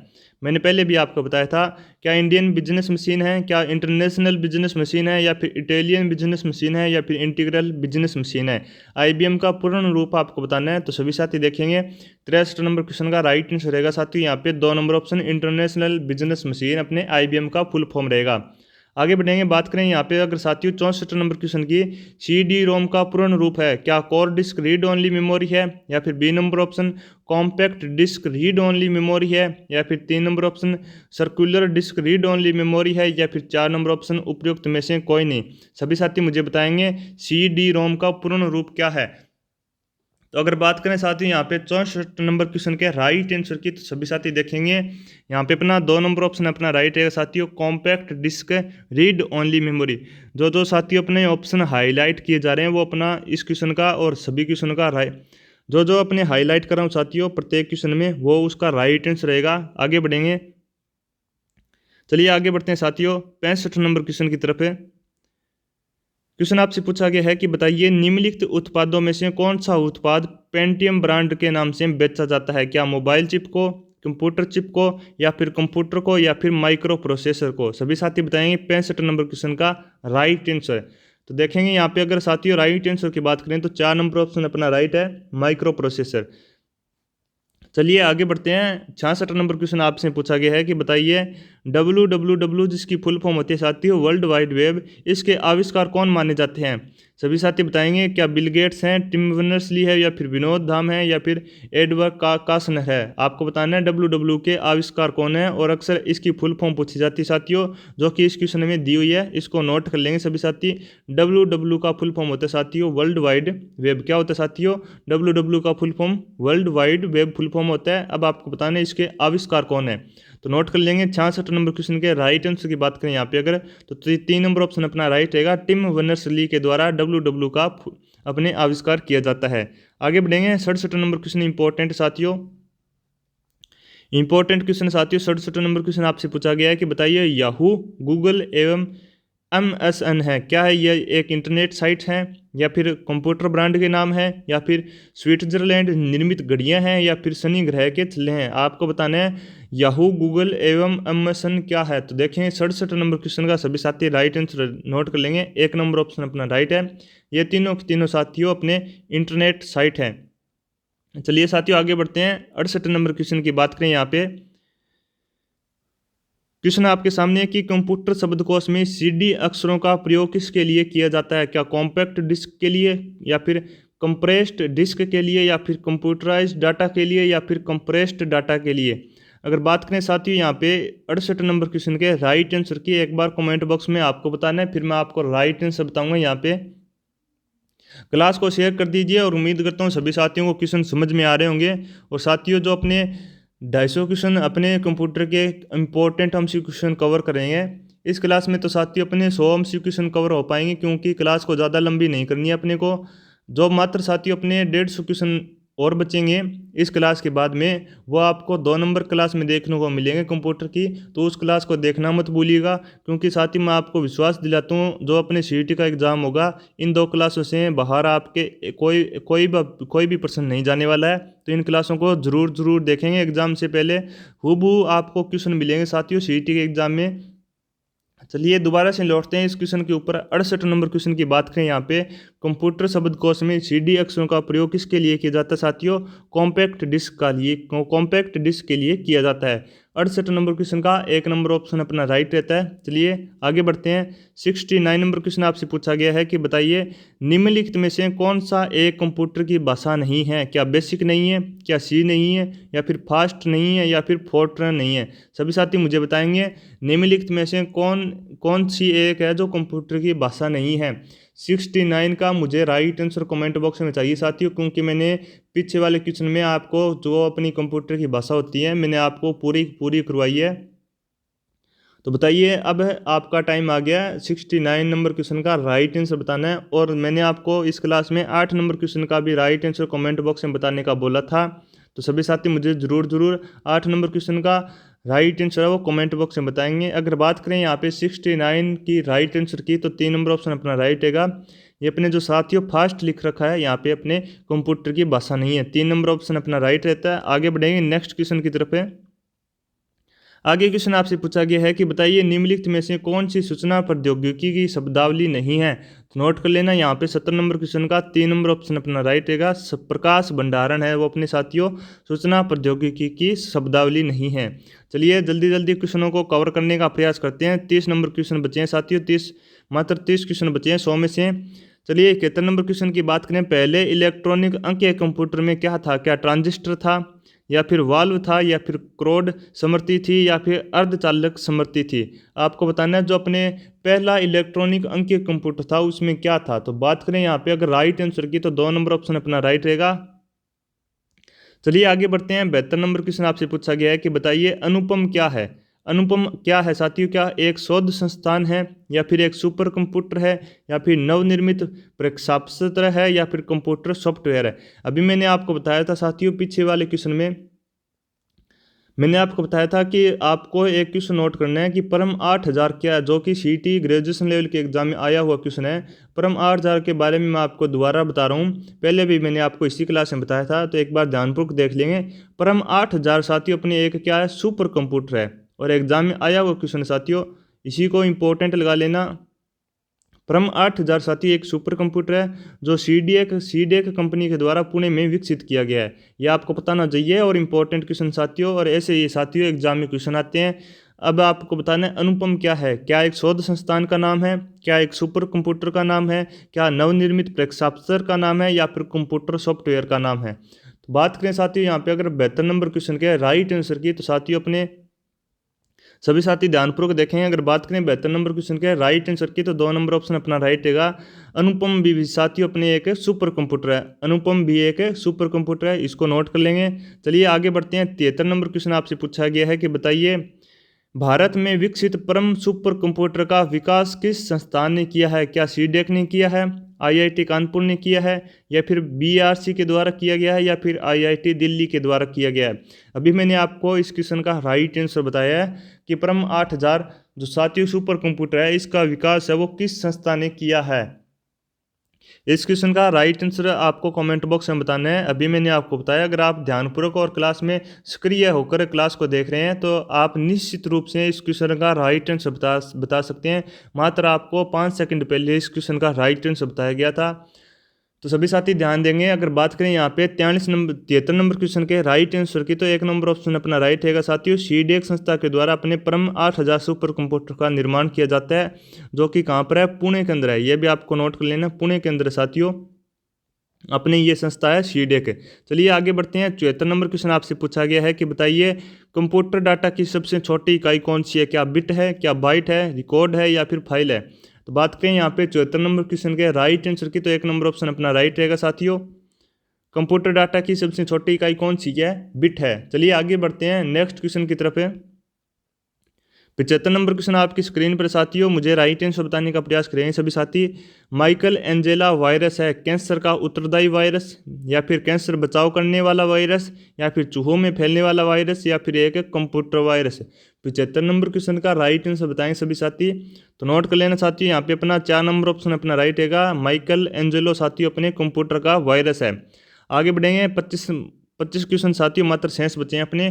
S1: मैंने पहले भी आपको बताया था, क्या इंडियन बिजनेस मशीन है, क्या इंटरनेशनल बिजनेस मशीन है, या फिर इटालियन बिजनेस मशीन है, या फिर इंटीग्रल बिजनेस मशीन है। IBM का पूर्ण रूप आपको बताना है। तो सभी साथी देखेंगे 63 नंबर क्वेश्चन का राइट आंसर रहेगा साथी यहाँ पे 2 number option international business machine अपने IBM का फुल फॉर्म रहेगा। आगे बढ़ेंगे, बात करें यहाँ पे अगर साथियों 64 नंबर क्वेश्चन की, CD-ROM का पूर्ण रूप है। क्या core disc read only memory है, या फिर B number option compact disc read only memory है, या फिर 3 number option circular disc read only memory है, या फिर 4 नंबर ऑप्शन उपयुक्त में से कोई नहीं। सभी साथी मुझे बताएंगे CD-ROM का पूर्ण रूप क्या है। तो अगर बात करें साथियों यहाँ पे 64 नंबर क्वेश्चन के राइट आंसर की, तो सभी साथी देखेंगे यहाँ पे अपना 2 नंबर ऑप्शन अपना राइट रहेगा साथियों compact disc read only memory. जो साथियों अपने ऑप्शन हाईलाइट किए जा रहे हैं वो अपना इस क्वेश्चन का और सभी क्वेश्चन का राइट, जो अपने हाईलाइट कर रहा हूँ साथियों प्रत्येक क्वेश्चन में, वो उसका राइट आंसर रहेगा। आगे बढ़ेंगे, चलिए आगे बढ़ते हैं साथियों 65 नंबर क्वेश्चन की तरफ है। क्वेश्चन आपसे पूछा गया है कि बताइए निम्नलिखित उत्पादों में से कौन सा उत्पाद पेंटियम ब्रांड के नाम से बेचा जाता है। क्या मोबाइल चिप को, कंप्यूटर चिप को, या फिर कंप्यूटर को, या फिर माइक्रो प्रोसेसर को। सभी साथी बताएंगे 65 नंबर क्वेश्चन का राइट आंसर। तो देखेंगे यहाँ पे अगर साथियों राइट आंसर की बात करें तो 4 नंबर ऑप्शन अपना राइट है माइक्रो प्रोसेसर। चलिए आगे बढ़ते हैं। 66 नंबर क्वेश्चन आपसे पूछा गया है कि बताइए WWW जिसकी फुल फॉर्म होती है साथियों वर्ल्ड वाइड वेब, इसके आविष्कार कौन माने जाते हैं। सभी साथी बताएंगे, क्या बिल गेट्स हैं, टिम बर्नर्स-ली है, या फिर विनोद धाम है, या फिर एडवर्ड कासनर है। आपको बताना है WWW के आविष्कार कौन है, और अक्सर इसकी फुल फॉर्म पूछी जाती है साथियों जो कि इस क्वेश्चन में दी हुई है, इसको नोट कर लेंगे सभी साथी। WWW का फुल फॉर्म होता है साथियों वर्ल्ड वाइड वेब। क्या होता है साथियों, WWW का full form world Wide web full form होता है। अब आपको बताना है इसके आविष्कार कौन है, तो नोट कर लेंगे। 66 नंबर क्वेश्चन के राइट आंसर की बात करें यहाँ पे अगर, तो 3 नंबर ऑप्शन अपना राइट रहेगा टिम बर्नर्स-ली के द्वारा WWW का अपने आविष्कार किया जाता है। आगे बढ़ेंगे 67 नंबर क्वेश्चन इंपॉर्टेंट साथियों, इंपॉर्टेंट क्वेश्चन साथियों 67 नंबर क्वेश्चन आपसे पूछा गया है कि बताइए याहू, गूगल एवं MSN है। क्या है ये, एक इंटरनेट साइट है, या फिर कंप्यूटर ब्रांड के नाम है, या फिर स्विट्जरलैंड निर्मित घड़ियां हैं, या फिर शनि ग्रह के थल्ले हैं। आपको बताना है याहू, गूगल एवं अमेज़न क्या है? तो देखें 67 नंबर क्वेश्चन का सभी साथी राइट आंसर नोट कर लेंगे। एक नंबर ऑप्शन अपना राइट है। ये तीनों के तीनों साथियों अपने इंटरनेट साइट हैं। चलिए साथियों आगे बढ़ते हैं। 68 नंबर क्वेश्चन की बात करें यहाँ पे। क्वेश्चन आपके सामने है कि कंप्यूटर शब्दकोश में सीडी अक्षरों का प्रयोग किसके लिए किया जाता है? क्या कॉम्पैक्ट डिस्क के लिए, या फिर कंप्रेस्ड डिस्क के लिए, या फिर कंप्यूटराइज्ड डाटा के लिए, या फिर कंप्रेस्ड डाटा के लिए? अगर बात करें साथियों यहाँ पे 68 नंबर क्वेश्चन के राइट आंसर की, एक बार कमेंट बॉक्स में आपको बताना है, फिर मैं आपको राइट आंसर बताऊंगा। यहाँ पे क्लास को शेयर कर दीजिए और उम्मीद करता हूँ सभी साथियों को क्वेश्चन समझ में आ रहे होंगे। और साथियों जो अपने 250 क्वेश्चन अपने कंप्यूटर के इम्पोर्टेंट एमसीक्यू क्वेश्चन कवर करेंगे इस क्लास में, तो साथियों अपने 100 एमसीक्यू क्वेश्चन कवर हो पाएंगे, क्योंकि क्लास को ज़्यादा लंबी नहीं करनी है अपने को। जो मात्र साथियों अपने 150 क्वेश्चन और बचेंगे इस क्लास के बाद में, वो आपको 2 नंबर क्लास में देखने को मिलेंगे कंप्यूटर की, तो उस क्लास को देखना मत भूलिएगा। क्योंकि साथ ही मैं आपको विश्वास दिलाता हूँ जो अपने सीईटी का एग्ज़ाम होगा इन 2 क्लासों से बाहर आपके कोई भी प्रश्न नहीं जाने वाला है। तो इन क्लासों को ज़रूर देखेंगे एग्ज़ाम से पहले, हूबहू आपको क्वेश्चन मिलेंगे साथियों सीईटी के एग्ज़ाम में। चलिए दोबारा से लौटते हैं इस क्वेश्चन के ऊपर। 68 नंबर क्वेश्चन की बात करें यहाँ पे, कंप्यूटर शब्दकोश में सीडी अक्षरों का प्रयोग किसके लिए किया जाता है साथियों? कॉम्पैक्ट डिस्क के लिए किया जाता है। 68 नंबर क्वेश्चन का एक नंबर ऑप्शन अपना राइट रहता है। चलिए आगे बढ़ते हैं। 69 नंबर क्वेश्चन आपसे पूछा गया है कि बताइए निम्नलिखित में से कौन सा एक कंप्यूटर की भाषा नहीं है? क्या बेसिक नहीं है, क्या सी नहीं है, या फिर फास्ट नहीं है, या फिर फोर्ट्रन नहीं है? सभी साथी मुझे बताएंगे निम्नलिखित में से कौन सी एक है जो कंप्यूटर की भाषा नहीं है। 69 का मुझे राइट आंसर कमेंट बॉक्स में चाहिए साथियों, क्योंकि मैंने पीछे वाले क्वेश्चन में आपको जो अपनी कंप्यूटर की भाषा होती है मैंने आपको पूरी करवाई है। तो बताइए अब आपका टाइम आ गया 69 नंबर क्वेश्चन का राइट आंसर बताना है। और मैंने आपको इस क्लास में 8 नंबर क्वेश्चन का भी राइट आंसर कमेंट बॉक्स में बताने का बोला था। तो सभी साथी मुझे ज़रूर 8 नंबर क्वेश्चन का राइट आंसर है वो कमेंट बॉक्स में बताएंगे। अगर बात करें यहाँ पे 69 की राइट आंसर की, तो 3 नंबर ऑप्शन अपना राइट हैगा। ये अपने जो साथियों फास्ट लिख रखा है यहाँ पे अपने कंप्यूटर की भाषा नहीं है, 3 नंबर ऑप्शन अपना राइट रहता है। आगे बढ़ेंगे नेक्स्ट क्वेश्चन की तरफ है। आगे क्वेश्चन आपसे पूछा गया है कि बताइए निम्नलिखित में से कौन सी सूचना प्रौद्योगिकी की शब्दावली नहीं है? तो नोट कर लेना यहाँ पे 70 नंबर क्वेश्चन का 3 नंबर ऑप्शन अपना राइट रहेगा। प्रकाश भंडारण है वो अपने साथियों सूचना प्रौद्योगिकी की शब्दावली नहीं है। चलिए जल्दी क्वेश्चनों को कवर करने का प्रयास करते हैं। 30 नंबर क्वेश्चन बचे हैं साथियों, मात्र 30 क्वेश्चन बचे हैं 100 में से। चलिए 71 नंबर क्वेश्चन की बात करें। पहले इलेक्ट्रॉनिक अंक के कंप्यूटर में क्या था? क्या ट्रांजिस्टर था, या फिर वाल्व था, या फिर क्रोड समृद्धि थी, या फिर अर्धचालक समृद्धि थी? आपको बताना है जो अपने पहला इलेक्ट्रॉनिक अंकीय कंप्यूटर था उसमें क्या था। तो बात करें यहाँ पे अगर राइट आंसर की, तो 2 नंबर ऑप्शन अपना राइट रहेगा। चलिए आगे बढ़ते हैं। 72 नंबर क्वेश्चन आपसे पूछा गया है कि बताइए अनुपम क्या है? अनुपम क्या है साथियों? क्या एक शोध संस्थान है, या फिर एक सुपर कंप्यूटर है, या फिर नवनिर्मित प्रक्षेपणास्त्र है, या फिर कंप्यूटर सॉफ्टवेयर है? अभी मैंने आपको बताया था साथियों पीछे वाले क्वेश्चन में, मैंने आपको बताया था कि आपको एक क्वेश्चन नोट करना है कि परम 8000 क्या है, जो कि सीईटी ग्रेजुएशन लेवल के एग्जाम में आया हुआ क्वेश्चन है। परम 8000 के बारे में मैं आपको दोबारा बता रहा हूँ, पहले भी मैंने आपको इसी क्लास में बताया था, तो एक बार ध्यानपूर्वक देख लेंगे। परम 8000 साथियों अपने एक क्या है, सुपर कंप्यूटर है, और एग्जाम में आया हुआ क्वेश्चन साथियों, इसी को इंपॉर्टेंट लगा लेना। परम 8000 साथी एक सुपर कंप्यूटर है जो सीडेक कंपनी के द्वारा पुणे में विकसित किया गया है, यह आपको बताना चाहिए। और इंपॉर्टेंट क्वेश्चन साथियों, और ऐसे ही साथियों एग्जाम में क्वेश्चन आते हैं। अब आपको बताना है अनुपम क्या है? क्या एक शोध संस्थान का नाम है, क्या एक सुपर कंप्यूटर का नाम है, क्या नवनिर्मित प्रक्षेपणास्त्र का नाम है, या फिर कंप्यूटर सॉफ्टवेयर का नाम है? तो बात करें साथियों यहाँ पे अगर 72 नंबर क्वेश्चन के राइट आंसर की, तो साथियों अपने सभी साथी ध्यानपूर्वक देखेंगे। अगर बात करें 72 नंबर क्वेश्चन के राइट आंसर की, तो 2 नंबर ऑप्शन अपना राइट रहेगा। अनुपम भी साथियों अपने एक सुपर कंप्यूटर है, अनुपम भी एक सुपर कंप्यूटर है, इसको नोट कर लेंगे। चलिए आगे बढ़ते हैं। 73 नंबर क्वेश्चन आपसे पूछा गया है कि बताइए भारत में विकसित परम सुपर कंप्यूटर का विकास किस संस्थान ने किया है? क्या सीडेक ने किया है, आईआईटी कानपुर ने किया है, या फिर बीआरसी के द्वारा किया गया है, या फिर आईआईटी दिल्ली के द्वारा किया गया है? अभी मैंने आपको इस क्वेश्चन का राइट आंसर बताया है कि परम 8000 जो साथियों सुपर कंप्यूटर है इसका विकास है वो किस संस्था ने किया है। इस क्वेश्चन का राइट आंसर आपको कमेंट बॉक्स में बताना है। अभी मैंने आपको बताया, अगर आप ध्यानपूर्वक और क्लास में सक्रिय होकर क्लास को देख रहे हैं तो आप निश्चित रूप से इस क्वेश्चन का राइट आंसर बता सकते हैं। मात्र आपको 5 सेकंड पहले इस क्वेश्चन का राइट आंसर बताया गया था। तो सभी साथी ध्यान देंगे। अगर बात करें यहाँ पे 73 नंबर क्वेश्चन के राइट आंसर की, तो 1 नंबर ऑप्शन अपना राइट रहेगा साथियों। सीडीएक संस्था के द्वारा अपने परम 8000 सुपर कंप्यूटर का निर्माण किया जाता है, जो कि कहाँ पर है, पुणे के अंदर है। ये भी आपको नोट कर लेना, पुणे के अंदर है साथियों, अपने ये संस्था है सीडीएक। चलिए आगे बढ़ते हैं। 74 नंबर क्वेश्चन आपसे पूछा गया है कि बताइए कंप्यूटर डाटा की सबसे छोटी इकाई कौन सी है। क्या बिट है, क्या बाइट है, रिकॉर्ड है या फिर फाइल है। तो बात करें यहाँ पे 74 नंबर क्वेश्चन के राइट आंसर की, तो 1 नंबर ऑप्शन अपना राइट रहेगा साथियों। कंप्यूटर डाटा की सबसे छोटी इकाई कौन सी है, बिट है। चलिए आगे बढ़ते हैं नेक्स्ट क्वेश्चन की तरफ है। 75 नंबर क्वेश्चन आपकी स्क्रीन पर साथियों, मुझे राइट आंसर बताने का प्रयास करें सभी साथी। माइकल एंजेला वायरस है कैंसर का उत्तरदायी वायरस, या फिर कैंसर बचाव करने वाला वायरस, या फिर चूहों में फैलने वाला वायरस, या फिर एक कंप्यूटर वायरस। 75 नंबर क्वेश्चन का राइट आंसर बताएं सभी साथी। तो नोट कर लेना साथियों, यहाँ पे अपना 4 नंबर ऑप्शन अपना राइट रहेगा। माइकल एंजेलो साथियों अपने कंप्यूटर का वायरस है। आगे बढ़ेंगे। 25 क्वेश्चन साथियों मात्र शेष बचे हैं अपने।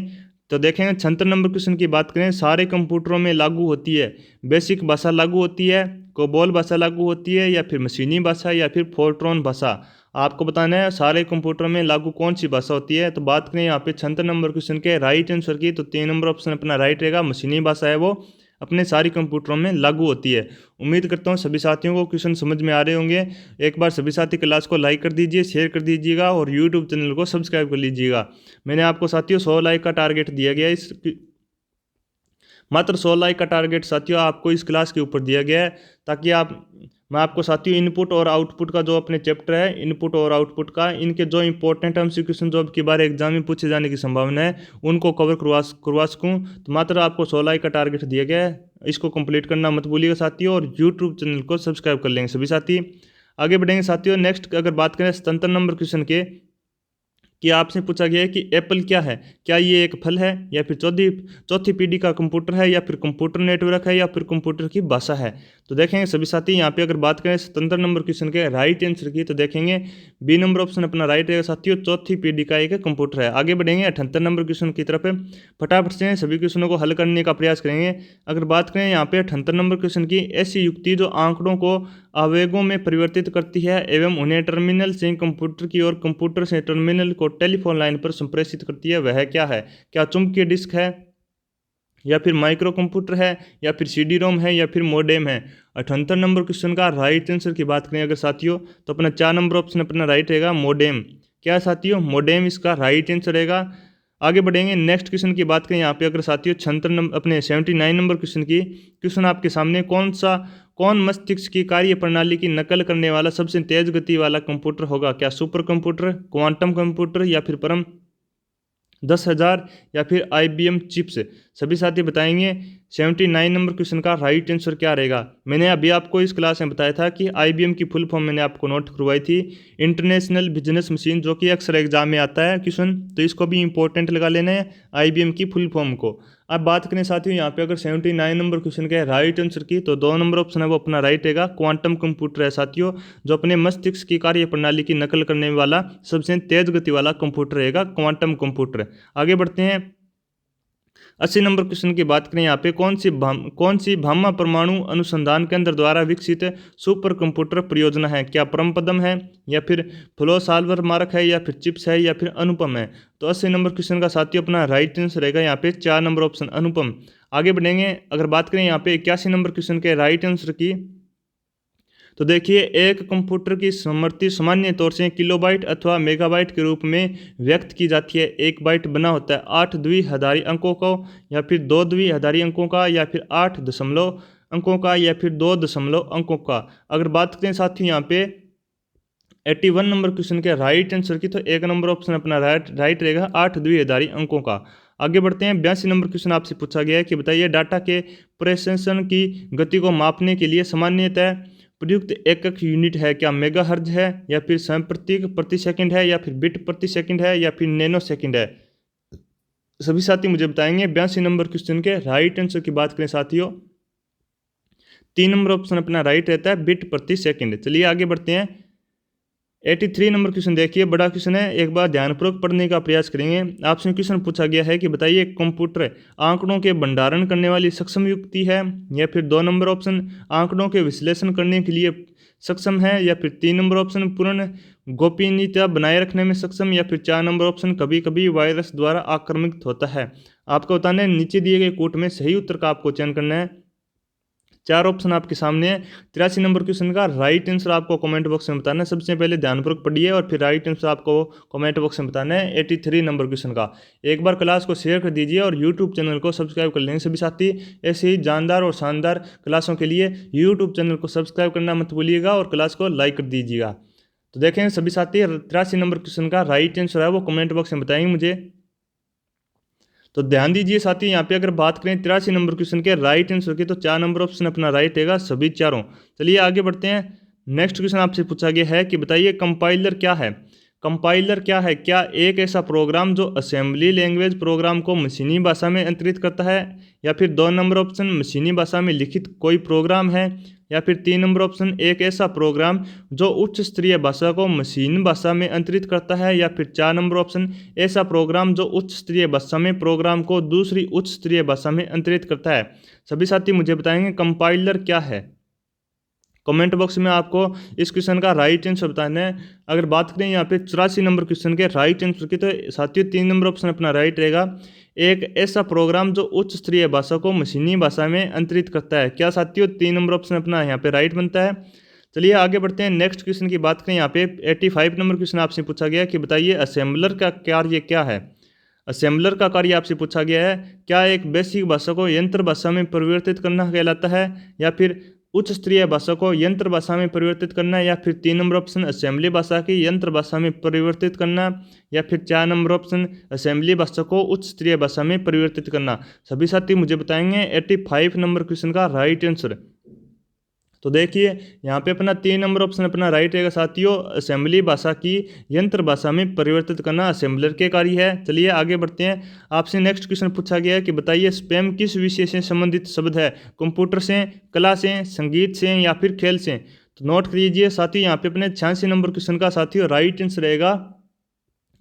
S1: तो देखेंगे 76 नंबर क्वेश्चन की बात करें, सारे कंप्यूटरों में लागू होती है बेसिक भाषा लागू होती है, कोबोल भाषा लागू होती है, या फिर मशीनी भाषा, या फिर फोर्ट्रॉन भाषा। आपको बताना है सारे कंप्यूटरों में लागू कौन सी भाषा होती है। तो बात करें यहाँ पे 76 नंबर क्वेश्चन के राइट आंसर की, तो 3 नंबर ऑप्शन अपना राइट रहेगा। मशीनी भाषा है वो अपने सारी कंप्यूटरों में लागू होती है। उम्मीद करता हूँ सभी साथियों को क्वेश्चन समझ में आ रहे होंगे। एक बार सभी साथी क्लास को लाइक कर दीजिए, शेयर कर दीजिएगा और यूट्यूब चैनल को सब्सक्राइब कर लीजिएगा। मैंने आपको साथियों 100 लाइक का टारगेट दिया गया है, मात्र 100 लाइक का टारगेट साथियों आपको इस क्लास के ऊपर दिया गया है, ताकि मैं आपको साथियों इनपुट और आउटपुट का जो अपने चैप्टर है इनपुट और आउटपुट का, इनके जो इंपॉर्टेंट एमसीक्यू क्वेश्चन जो अब की बार एग्जाम में पूछे जाने की संभावना है उनको कवर करवा सकूँ। तो मात्र आपको 100 लाइक का टारगेट दिया गया है, इसको कंप्लीट करना मत भूलिएगा साथियों, और यूट्यूब चैनल को सब्सक्राइब कर लेंगे सभी साथी। आगे बढ़ेंगे साथियों। नेक्स्ट अगर बात करें 77 नंबर क्वेश्चन के, कि आपसे पूछा गया है कि एप्पल क्या है। क्या ये एक फल है, या फिर चौथी पीढ़ी का कंप्यूटर है, या फिर कंप्यूटर नेटवर्क है, या फिर कंप्यूटर की भाषा है। तो देखेंगे सभी साथी यहाँ पे अगर बात करें 77 नंबर क्वेश्चन के राइट आंसर की, तो देखेंगे बी नंबर ऑप्शन अपना राइट रहेगा साथियों, चौथी पीढ़ी का एक कंप्यूटर है। आगे बढ़ेंगे 78 नंबर क्वेश्चन की तरफ। फटाफट से सभी क्वेश्चनों को हल करने का प्रयास करेंगे। अगर बात करें यहाँ पे 78 नंबर क्वेश्चन की, ऐसी युक्ति जो आंकड़ों को आवेगों में परिवर्तित करती है एवं उन्हें टर्मिनल से कंप्यूटर की ओर, कंप्यूटर से टर्मिनल को टेलीफोन लाइन पर संप्रेषित करती है, वह क्या है। क्या चुंबकीय डिस्क है, या फिर माइक्रो कंप्यूटर है, या फिर सीडी रोम है, या फिर मोडेम है। 78 नंबर क्वेश्चन का राइट आंसर की बात करें अगर साथियों, तो अपना 4 नंबर ऑप्शन अपना राइट रहेगा, मोडेम। क्या साथियों, मोडेम इसका राइट आंसर रहेगा। आगे बढ़ेंगे नेक्स्ट क्वेश्चन की बात करें यहाँ पे अगर साथियों 76 नंबर अपने 79 नंबर क्वेश्चन की, क्वेश्चन आपके सामने, कौन मस्तिष्क की कार्य प्रणाली की नकल करने वाला सबसे तेज गति वाला कंप्यूटर होगा। क्या सुपर कंप्यूटर, क्वांटम कंप्यूटर, या फिर परम 10,000, या फिर IBM चिप्स। सभी साथी बताएंगे 79 नंबर क्वेश्चन का राइट आंसर क्या रहेगा। मैंने अभी आपको इस क्लास में बताया था कि IBM की फुल फॉर्म मैंने आपको नोट करवाई थी, इंटरनेशनल बिजनेस मशीन, जो कि अक्सर एग्जाम में आता है क्वेश्चन, तो इसको भी इंपॉर्टेंट लगा लेना है IBM की फुल फॉर्म को। अब बात करें साथियों यहाँ पे अगर 79 नंबर क्वेश्चन के राइट आंसर की, तो 2 नंबर ऑप्शन है वो अपना राइट रहेगा, क्वांटम कंप्यूटर है साथियों, जो अपने मस्तिष्क की कार्य प्रणाली की नकल करने वाला सबसे तेज गति वाला कंप्यूटर रहेगा, क्वांटम कंप्यूटर। आगे बढ़ते हैं 80 नंबर क्वेश्चन की बात करें यहाँ पे, कौन सी भामा परमाणु अनुसंधान केंद्र द्वारा विकसित सुपर कंप्यूटर परियोजना है। क्या परमपदम है, या फिर फ्लो सॉल्वर मारक है, या फिर चिप्स है, या फिर अनुपम है। तो 80 नंबर क्वेश्चन का साथियों अपना राइट आंसर रहेगा यहाँ पे 4 नंबर ऑप्शन अनुपम। आगे बढ़ेंगे अगर बात करें यहाँ पे 81 नंबर क्वेश्चन के राइट आंसर की, तो देखिए एक कंप्यूटर की समृद्धि सामान्य तौर से किलोबाइट अथवा मेगाबाइट के रूप में व्यक्त की जाती है। एक बाइट बना होता है 8 द्विआधारी अंकों को, या फिर 2 द्विआधारी अंकों का, या फिर 8 दशमलव अंकों का, या फिर 2 दशमलव अंकों का। अगर बात करें साथियों यहाँ पे 81 नंबर क्वेश्चन के राइट आंसर की, तो 1 नंबर ऑप्शन अपना राइट रहेगा 8 द्विआधारी अंकों का। आगे बढ़ते हैं 82 नंबर क्वेश्चन आपसे पूछा गया है कि बताइए डाटा के प्रोसेसन की गति को मापने के लिए सामान्यतः प्रयुक्त एकक यूनिट है। क्या मेगाहर्ट्ज है, या फिर संप्रतीक प्रति सेकंड है, या फिर बिट प्रति सेकंड है, या फिर नैनो सेकंड है। सभी साथी मुझे बताएंगे 82 नंबर क्वेश्चन के राइट आंसर की बात करें साथियों, 3 नंबर ऑप्शन अपना राइट रहता है, बिट प्रति सेकंड। चलिए आगे बढ़ते हैं 83 नंबर क्वेश्चन देखिए, बड़ा क्वेश्चन है, एक बार ध्यानपूर्वक पढ़ने का प्रयास करेंगे। आपसे क्वेश्चन पूछा गया है कि बताइए कंप्यूटर आंकड़ों के भंडारण करने वाली सक्षम युक्ति है, या फिर 2 नंबर ऑप्शन आंकड़ों के विश्लेषण करने के लिए सक्षम है, या फिर 3 नंबर ऑप्शन पूर्ण गोपनीयता बनाए रखने में सक्षम, या फिर 4 नंबर ऑप्शन कभी कभी वायरस द्वारा आक्रमित होता है। आपको बताना है नीचे दिए गए कोट में सही उत्तर का आपको चयन करना है। 4 ऑप्शन आपके सामने है। 83 नंबर क्वेश्चन का राइट आंसर आपको कमेंट बॉक्स में बताना है। सबसे पहले ध्यानपूर्वक पढ़िए और फिर राइट आंसर आपको कमेंट बॉक्स में बताना है 83 नंबर क्वेश्चन का। एक बार क्लास को शेयर कर दीजिए और यूट्यूब चैनल को सब्सक्राइब कर लेंगे सभी साथी। ऐसे ही जानदार और शानदार क्लासों के लिए यूट्यूब चैनल को सब्सक्राइब करना मत भूलिएगा और क्लास को लाइक कर दीजिएगा। तो देखें सभी साथी, 83 नंबर क्वेश्चन का राइट आंसर है वो कमेंट बॉक्स में बताएंगे मुझे। तो ध्यान दीजिए साथी, यहाँ पे अगर बात करें 83 नंबर क्वेश्चन के राइट आंसर की, तो 4 नंबर ऑप्शन अपना राइट रहेगा सभी चारों। चलिए आगे बढ़ते हैं। नेक्स्ट क्वेश्चन आपसे पूछा गया है कि बताइए कंपाइलर क्या है। कंपाइलर क्या है? क्या एक ऐसा प्रोग्राम जो असेंबली लैंग्वेज प्रोग्राम को मशीनी भाषा में अंतरित करता है, या फिर 2 नंबर ऑप्शन मशीनी भाषा में लिखित कोई प्रोग्राम है, या फिर 3 नंबर ऑप्शन एक ऐसा प्रोग्राम जो उच्च स्तरीय भाषा को मशीन भाषा में अंतरित करता है, या फिर 4 नंबर ऑप्शन ऐसा प्रोग्राम जो उच्च स्तरीय भाषा में प्रोग्राम को दूसरी उच्च स्तरीय भाषा में अंतरित करता है। सभी साथी मुझे बताएंगे कंपाइलर क्या है। कमेंट बॉक्स में आपको इस क्वेश्चन का राइट आंसर बताना है। अगर बात करें यहाँ पे 84 नंबर क्वेश्चन के राइट आंसर की, तो साथियों 3 नंबर ऑप्शन अपना राइट रहेगा। एक ऐसा प्रोग्राम जो उच्च स्तरीय भाषा को मशीनी भाषा में अंतरित करता है। क्या साथियों 3 नंबर ऑप्शन अपना यहाँ पे राइट बनता है। चलिए आगे बढ़ते हैं। नेक्स्ट क्वेश्चन की बात करें, यहाँ पे 85 नंबर क्वेश्चन आपसे पूछा गया कि बताइए असेंबलर का कार्य क्या है। असेंबलर का कार्य आपसे पूछा गया है, क्या एक बेसिक भाषा को यंत्र भाषा में परिवर्तित करना कहलाता है, या फिर उच्च स्तरीय भाषा को यंत्र भाषा में परिवर्तित करना, या फिर 3 नंबर ऑप्शन असेंबली भाषा की यंत्र भाषा में परिवर्तित करना, या फिर 4 नंबर ऑप्शन असेंबली भाषा को उच्च स्तरीय भाषा में परिवर्तित करना। सभी साथी मुझे बताएंगे 85 नंबर क्वेश्चन का राइट आंसर। तो देखिए यहाँ पे अपना 3 नंबर ऑप्शन अपना राइट रहेगा साथियों, असेंबली भाषा की यंत्र भाषा में परिवर्तित करना असेंबलर के कार्य है। चलिए आगे बढ़ते हैं। आपसे नेक्स्ट क्वेश्चन पूछा गया है कि बताइए स्पैम किस विषय से संबंधित शब्द है, कंप्यूटर से, कला से, संगीत से, या फिर खेल से। तो नोट कीजिए साथियों, यहाँ पे अपने 86 नंबर क्वेश्चन का साथियों राइट आंसर रहेगा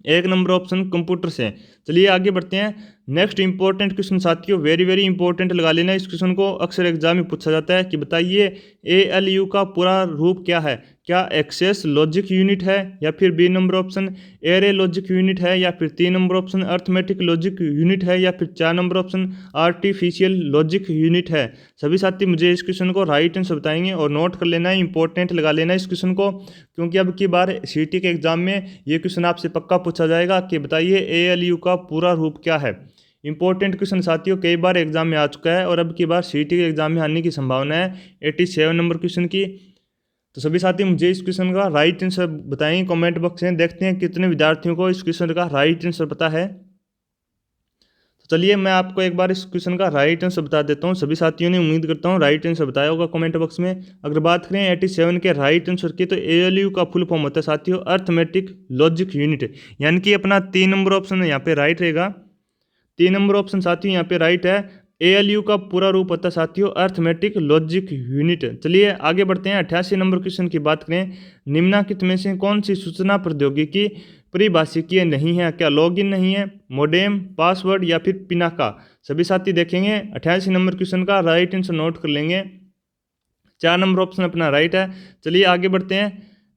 S1: 1 नंबर ऑप्शन कंप्यूटर से। चलिए आगे बढ़ते हैं। नेक्स्ट इंपॉर्टेंट क्वेश्चन साथियों, वेरी वेरी इंपॉर्टेंट लगा लेना इस क्वेश्चन को, अक्सर एग्जाम में पूछा जाता है कि बताइए ALU का पूरा रूप क्या है। क्या एक्सेस लॉजिक यूनिट है, या फिर B number option array logic unit है, या फिर 3 number option arithmetic logic unit है, या फिर 4 number option artificial logic unit है। सभी साथी मुझे इस क्वेश्चन को राइट आंसर बताएंगे और नोट कर लेना है, इंपॉर्टेंट लगा लेना इस क्वेश्चन को, क्योंकि अब की बार CT के एग्जाम में ये क्वेश्चन आपसे पक्का पूछा जाएगा कि बताइए ALU का पूरा रूप क्या है। इंपॉर्टेंट क्वेश्चन साथियों कई बार एग्जाम में आ चुका है और अब की बार CT के एग्जाम में आने की संभावना है 87 नंबर क्वेश्चन की। तो सभी साथी मुझे इस क्वेश्चन का राइट आंसर बताएंगे कमेंट बॉक्स में, देखते हैं कितने विद्यार्थियों को इस क्वेश्चन का राइट आंसर पता है। तो चलिए मैं आपको एक बार इस क्वेश्चन का राइट आंसर बता देता हूँ। सभी साथियों ने उम्मीद करता हूँ राइट आंसर बताया होगा कमेंट बॉक्स में। अगर बात करें 87 के राइट आंसर की, तो ALU का फुल फॉर्म होता है साथियों अर्थमेटिक लॉजिक यूनिट, यानी कि अपना 3 नंबर ऑप्शन यहाँ पे राइट रहेगा। 3 नंबर ऑप्शन साथियों यहाँ पे राइट है। ALU का पूरा रूप होता है साथियों अर्थमेटिक लॉजिक यूनिट। चलिए आगे बढ़ते हैं। 88 नंबर क्वेश्चन की बात करें, निम्नलिखित में से कौन सी सूचना प्रौद्योगिकी परिभाषिकीय नहीं है। क्या लॉगिन नहीं है, मोडेम, पासवर्ड, या फिर पिनाका। सभी साथी देखेंगे 88 नंबर क्वेश्चन का राइट आंसर नोट कर लेंगे। 4 नंबर ऑप्शन अपना राइट है। चलिए आगे बढ़ते हैं।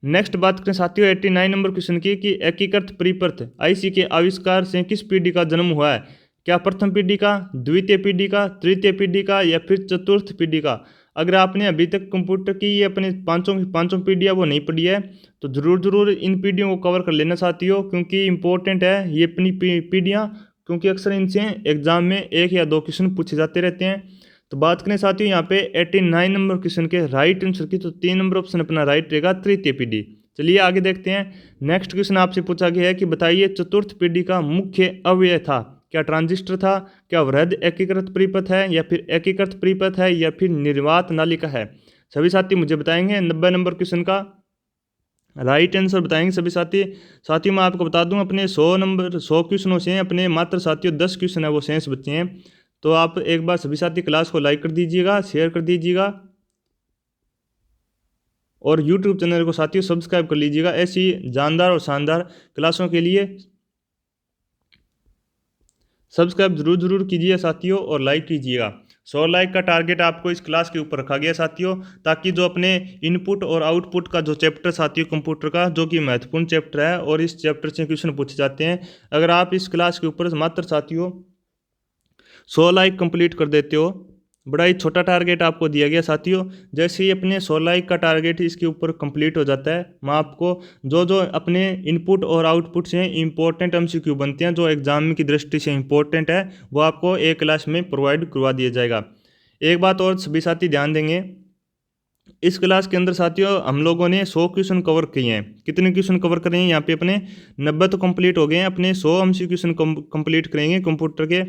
S1: नेक्स्ट बात करें साथियों 89 नंबर क्वेश्चन की कि एकीकृत परिपथ IC के आविष्कार से किस पीढ़ी का जन्म हुआ है। क्या प्रथम पीढ़ी का, द्वितीय पीढ़ी का, तृतीय पीढ़ी का, या फिर चतुर्थ पीढ़ी का। अगर आपने अभी तक कंप्यूटर की ये अपने पाँचों पीढ़ियाँ वो नहीं पढ़ी है, तो ज़रूर इन पीढ़ियों को कवर कर लेना साथियों, क्योंकि इंपॉर्टेंट है ये अपनी पीढ़ियाँ, क्योंकि अक्सर इनसे एग्जाम में 1 या 2 क्वेश्चन पूछे जाते रहते हैं। तो बात करें साथियों यहाँ पे 89 नंबर क्वेश्चन के राइट आंसर की, तो 3 नंबर ऑप्शन अपना राइट रहेगा तृतीय पीढ़ी। चलिए आगे देखते हैं। नेक्स्ट क्वेश्चन आपसे पूछा गया है कि बताइए चतुर्थ पीढ़ी का मुख्य अवयव था। क्या ट्रांजिस्टर था, क्या वृहद एकीकृत परिपथ है, या फिर एकीकृत परिपथ है, या फिर निर्वात नालिका है। सभी साथी मुझे बताएंगे 90 नंबर क्वेश्चन का राइट आंसर बताएंगे सभी साथियों मैं आपको बता दूं अपने 100 क्वेश्चनों से अपने मात्र साथियों 10 क्वेश्चन है वो शेष बच्चे हैं। तो आप एक बार सभी साथी क्लास को लाइक कर दीजिएगा, शेयर कर दीजिएगा। और यूट्यूब चैनल को साथियों सब्सक्राइब कर लीजिएगा ऐसी जानदार और शानदार क्लासों के लिए। सब्सक्राइब जरूर कीजिए साथियों और लाइक कीजिएगा। 100 लाइक का टारगेट आपको इस क्लास के ऊपर रखा गया साथियों, ताकि जो अपने इनपुट और आउटपुट का जो चैप्टर साथियों कंप्यूटर का, जो कि महत्वपूर्ण चैप्टर है और इस चैप्टर से क्वेश्चन पूछे जाते हैं, अगर आप इस क्लास के ऊपर मात्र साथियों 100 लाइक कंप्लीट कर देते हो, बड़ा ही छोटा टारगेट आपको दिया गया साथियों। जैसे ही अपने 100 लाइक का टारगेट इसके ऊपर कंप्लीट हो जाता है, मैं आपको जो अपने इनपुट और आउटपुट से इंपॉर्टेंट एमसीक्यू बनते हैं, जो एग्जाम की दृष्टि से इंपॉर्टेंट है, वो आपको एक क्लास में प्रोवाइड करवा दिया जाएगा। एक बात और सभी साथी ध्यान देंगे, इस क्लास के अंदर साथियों हम लोगों ने 100 क्वेश्चन कवर किए हैं। कितने क्वेश्चन कवर करें हैं यहाँ पे अपने 90 तो कंप्लीट हो गए हैं, अपने 100 एमसीक्यू क्वेश्चन कंप्लीट करेंगे कंप्यूटर के।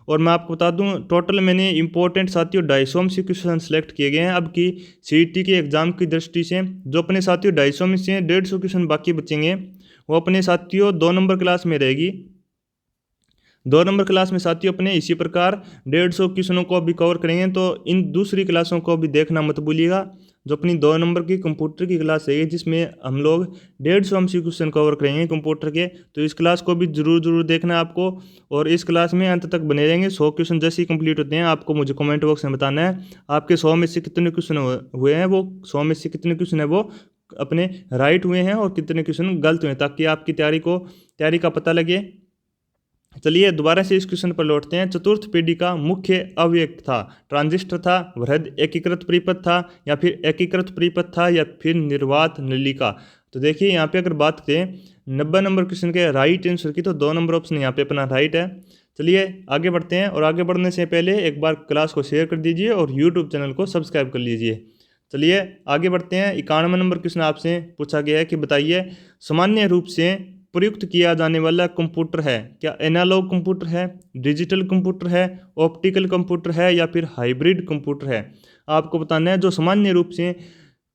S1: और मैं आपको बता दूं टोटल मैंने इंपॉर्टेंट साथियों 250 एमसीक्यू क्वेश्चन सेलेक्ट किए गए हैं अब की सीईटी के एग्जाम की दृष्टि से। जो अपने साथियों 250 में से 150 क्वेश्चन बाकी बचेंगे, वो अपने साथियों 2 नंबर क्लास में रहेगी। 2 नंबर क्लास में साथियों अपने इसी प्रकार 150 क्वेश्चनों को भी कवर करेंगे, तो इन दूसरी क्लासों को भी देखना मत भूलिएगा। जो अपनी 2 नंबर की कंप्यूटर की क्लास है जिसमें हम लोग 150 एमसीक्यू क्वेश्चन कवर करेंगे कंप्यूटर के, तो इस क्लास को भी जरूर देखना है आपको। और इस क्लास में अंत तक बने रहेंगे। 100 क्वेश्चन जैसे ही कंप्लीट होते हैं आपको मुझे कमेंट बॉक्स में बताना है आपके 100 में से कितने क्वेश्चन हुए हैं, वो 100 में से कितने क्वेश्चन है वो अपने राइट हुए हैं और कितने क्वेश्चन गलत हुए हैं, ताकि आपकी तैयारी का पता लगे। चलिए दोबारा से इस क्वेश्चन पर लौटते हैं। चतुर्थ पीढ़ी का मुख्य अवयव था, ट्रांजिस्टर था, वृहद एकीकृत परिपथ था, या फिर एकीकृत परिपथ था, या फिर निर्वात नलिका। तो देखिए यहाँ पे अगर बात करें 90 नंबर क्वेश्चन के राइट आंसर की, तो 2 नंबर ऑप्शन यहाँ पे अपना राइट है। चलिए आगे बढ़ते हैं, और आगे बढ़ने से पहले एक बार क्लास को शेयर कर दीजिए और यूट्यूब चैनल को सब्सक्राइब कर लीजिए। चलिए आगे बढ़ते हैं। 91 नंबर क्वेश्चन आपसे पूछा गया है कि बताइए सामान्य रूप से प्रयुक्त किया जाने वाला कंप्यूटर है क्या एनालॉग कंप्यूटर है, डिजिटल कंप्यूटर है, ऑप्टिकल कंप्यूटर है, या फिर हाइब्रिड कंप्यूटर है। आपको बताना है जो सामान्य रूप से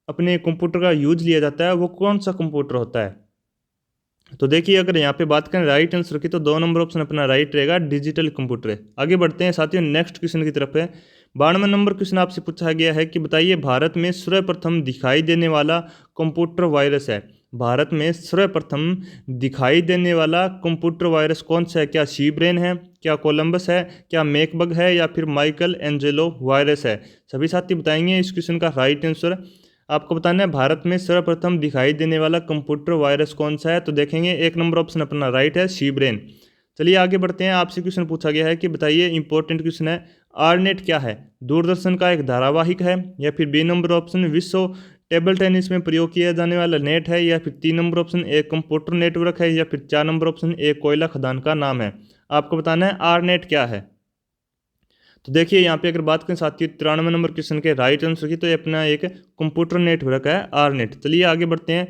S1: अपने कंप्यूटर का यूज लिया जाता है वो कौन सा कंप्यूटर होता है। तो देखिए अगर यहाँ पे बात करें राइट आंसर की, तो 2 नंबर ऑप्शन अपना राइट रहेगा, डिजिटल कंप्यूटर है। आगे बढ़ते हैं साथियों नेक्स्ट क्वेश्चन की तरफ है। 92 नंबर क्वेश्चन आपसे पूछा गया है कि बताइए भारत में सर्वप्रथम दिखाई देने वाला कंप्यूटर वायरस है। भारत में सर्वप्रथम दिखाई देने वाला कंप्यूटर वायरस कौन सा है? क्या सी ब्रेन है, क्या कोलंबस है, क्या मैकबग है, या फिर माइकल एंजेलो वायरस है। सभी साथी बताएंगे इस क्वेश्चन का राइट आंसर। आपको बताना है भारत में सर्वप्रथम दिखाई देने वाला कंप्यूटर वायरस कौन सा है। तो देखेंगे 1 नंबर ऑप्शन अपना राइट है, सी ब्रेन। चलिए आगे बढ़ते हैं। आपसे क्वेश्चन पूछा गया है कि बताइए इंपॉर्टेंट क्वेश्चन है, आरनेट क्या है? दूरदर्शन का एक धारावाहिक है, या फिर बी नंबर ऑप्शन विश्व टेबल टेनिस में प्रयोग किया जाने वाला नेट है, या फिर 3 नंबर ऑप्शन एक कंप्यूटर नेटवर्क है, या फिर 4 नंबर ऑप्शन एक कोयला खदान का नाम है। आपको बताना है आरनेट क्या है। तो देखिए यहाँ पे अगर बात करें साथियों 93 नंबर क्वेश्चन के राइट आंसर की, तो ये अपना एक कंप्यूटर नेटवर्क है आरनेट। चलिए आगे बढ़ते हैं।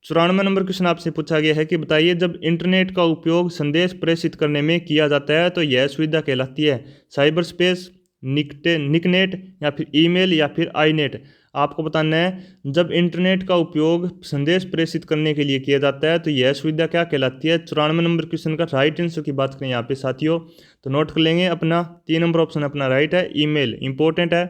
S1: 94 नंबर क्वेश्चन आपसे पूछा गया है कि बताइए जब इंटरनेट का उपयोग संदेश प्रेषित करने में किया जाता है तो यह सुविधा कहलाती है साइबर स्पेस, निकनेट, या फिर ईमेल, या फिर आईनेट। आपको बताना है जब इंटरनेट का उपयोग संदेश प्रेषित करने के लिए किया जाता है तो यह सुविधा क्या कहलाती है। 94 नंबर क्वेश्चन का राइट आंसर की बात करें यहाँ पे साथियों, तो नोट कर लेंगे अपना 3 नंबर ऑप्शन अपना राइट है, ईमेल इंपॉर्टेंट है।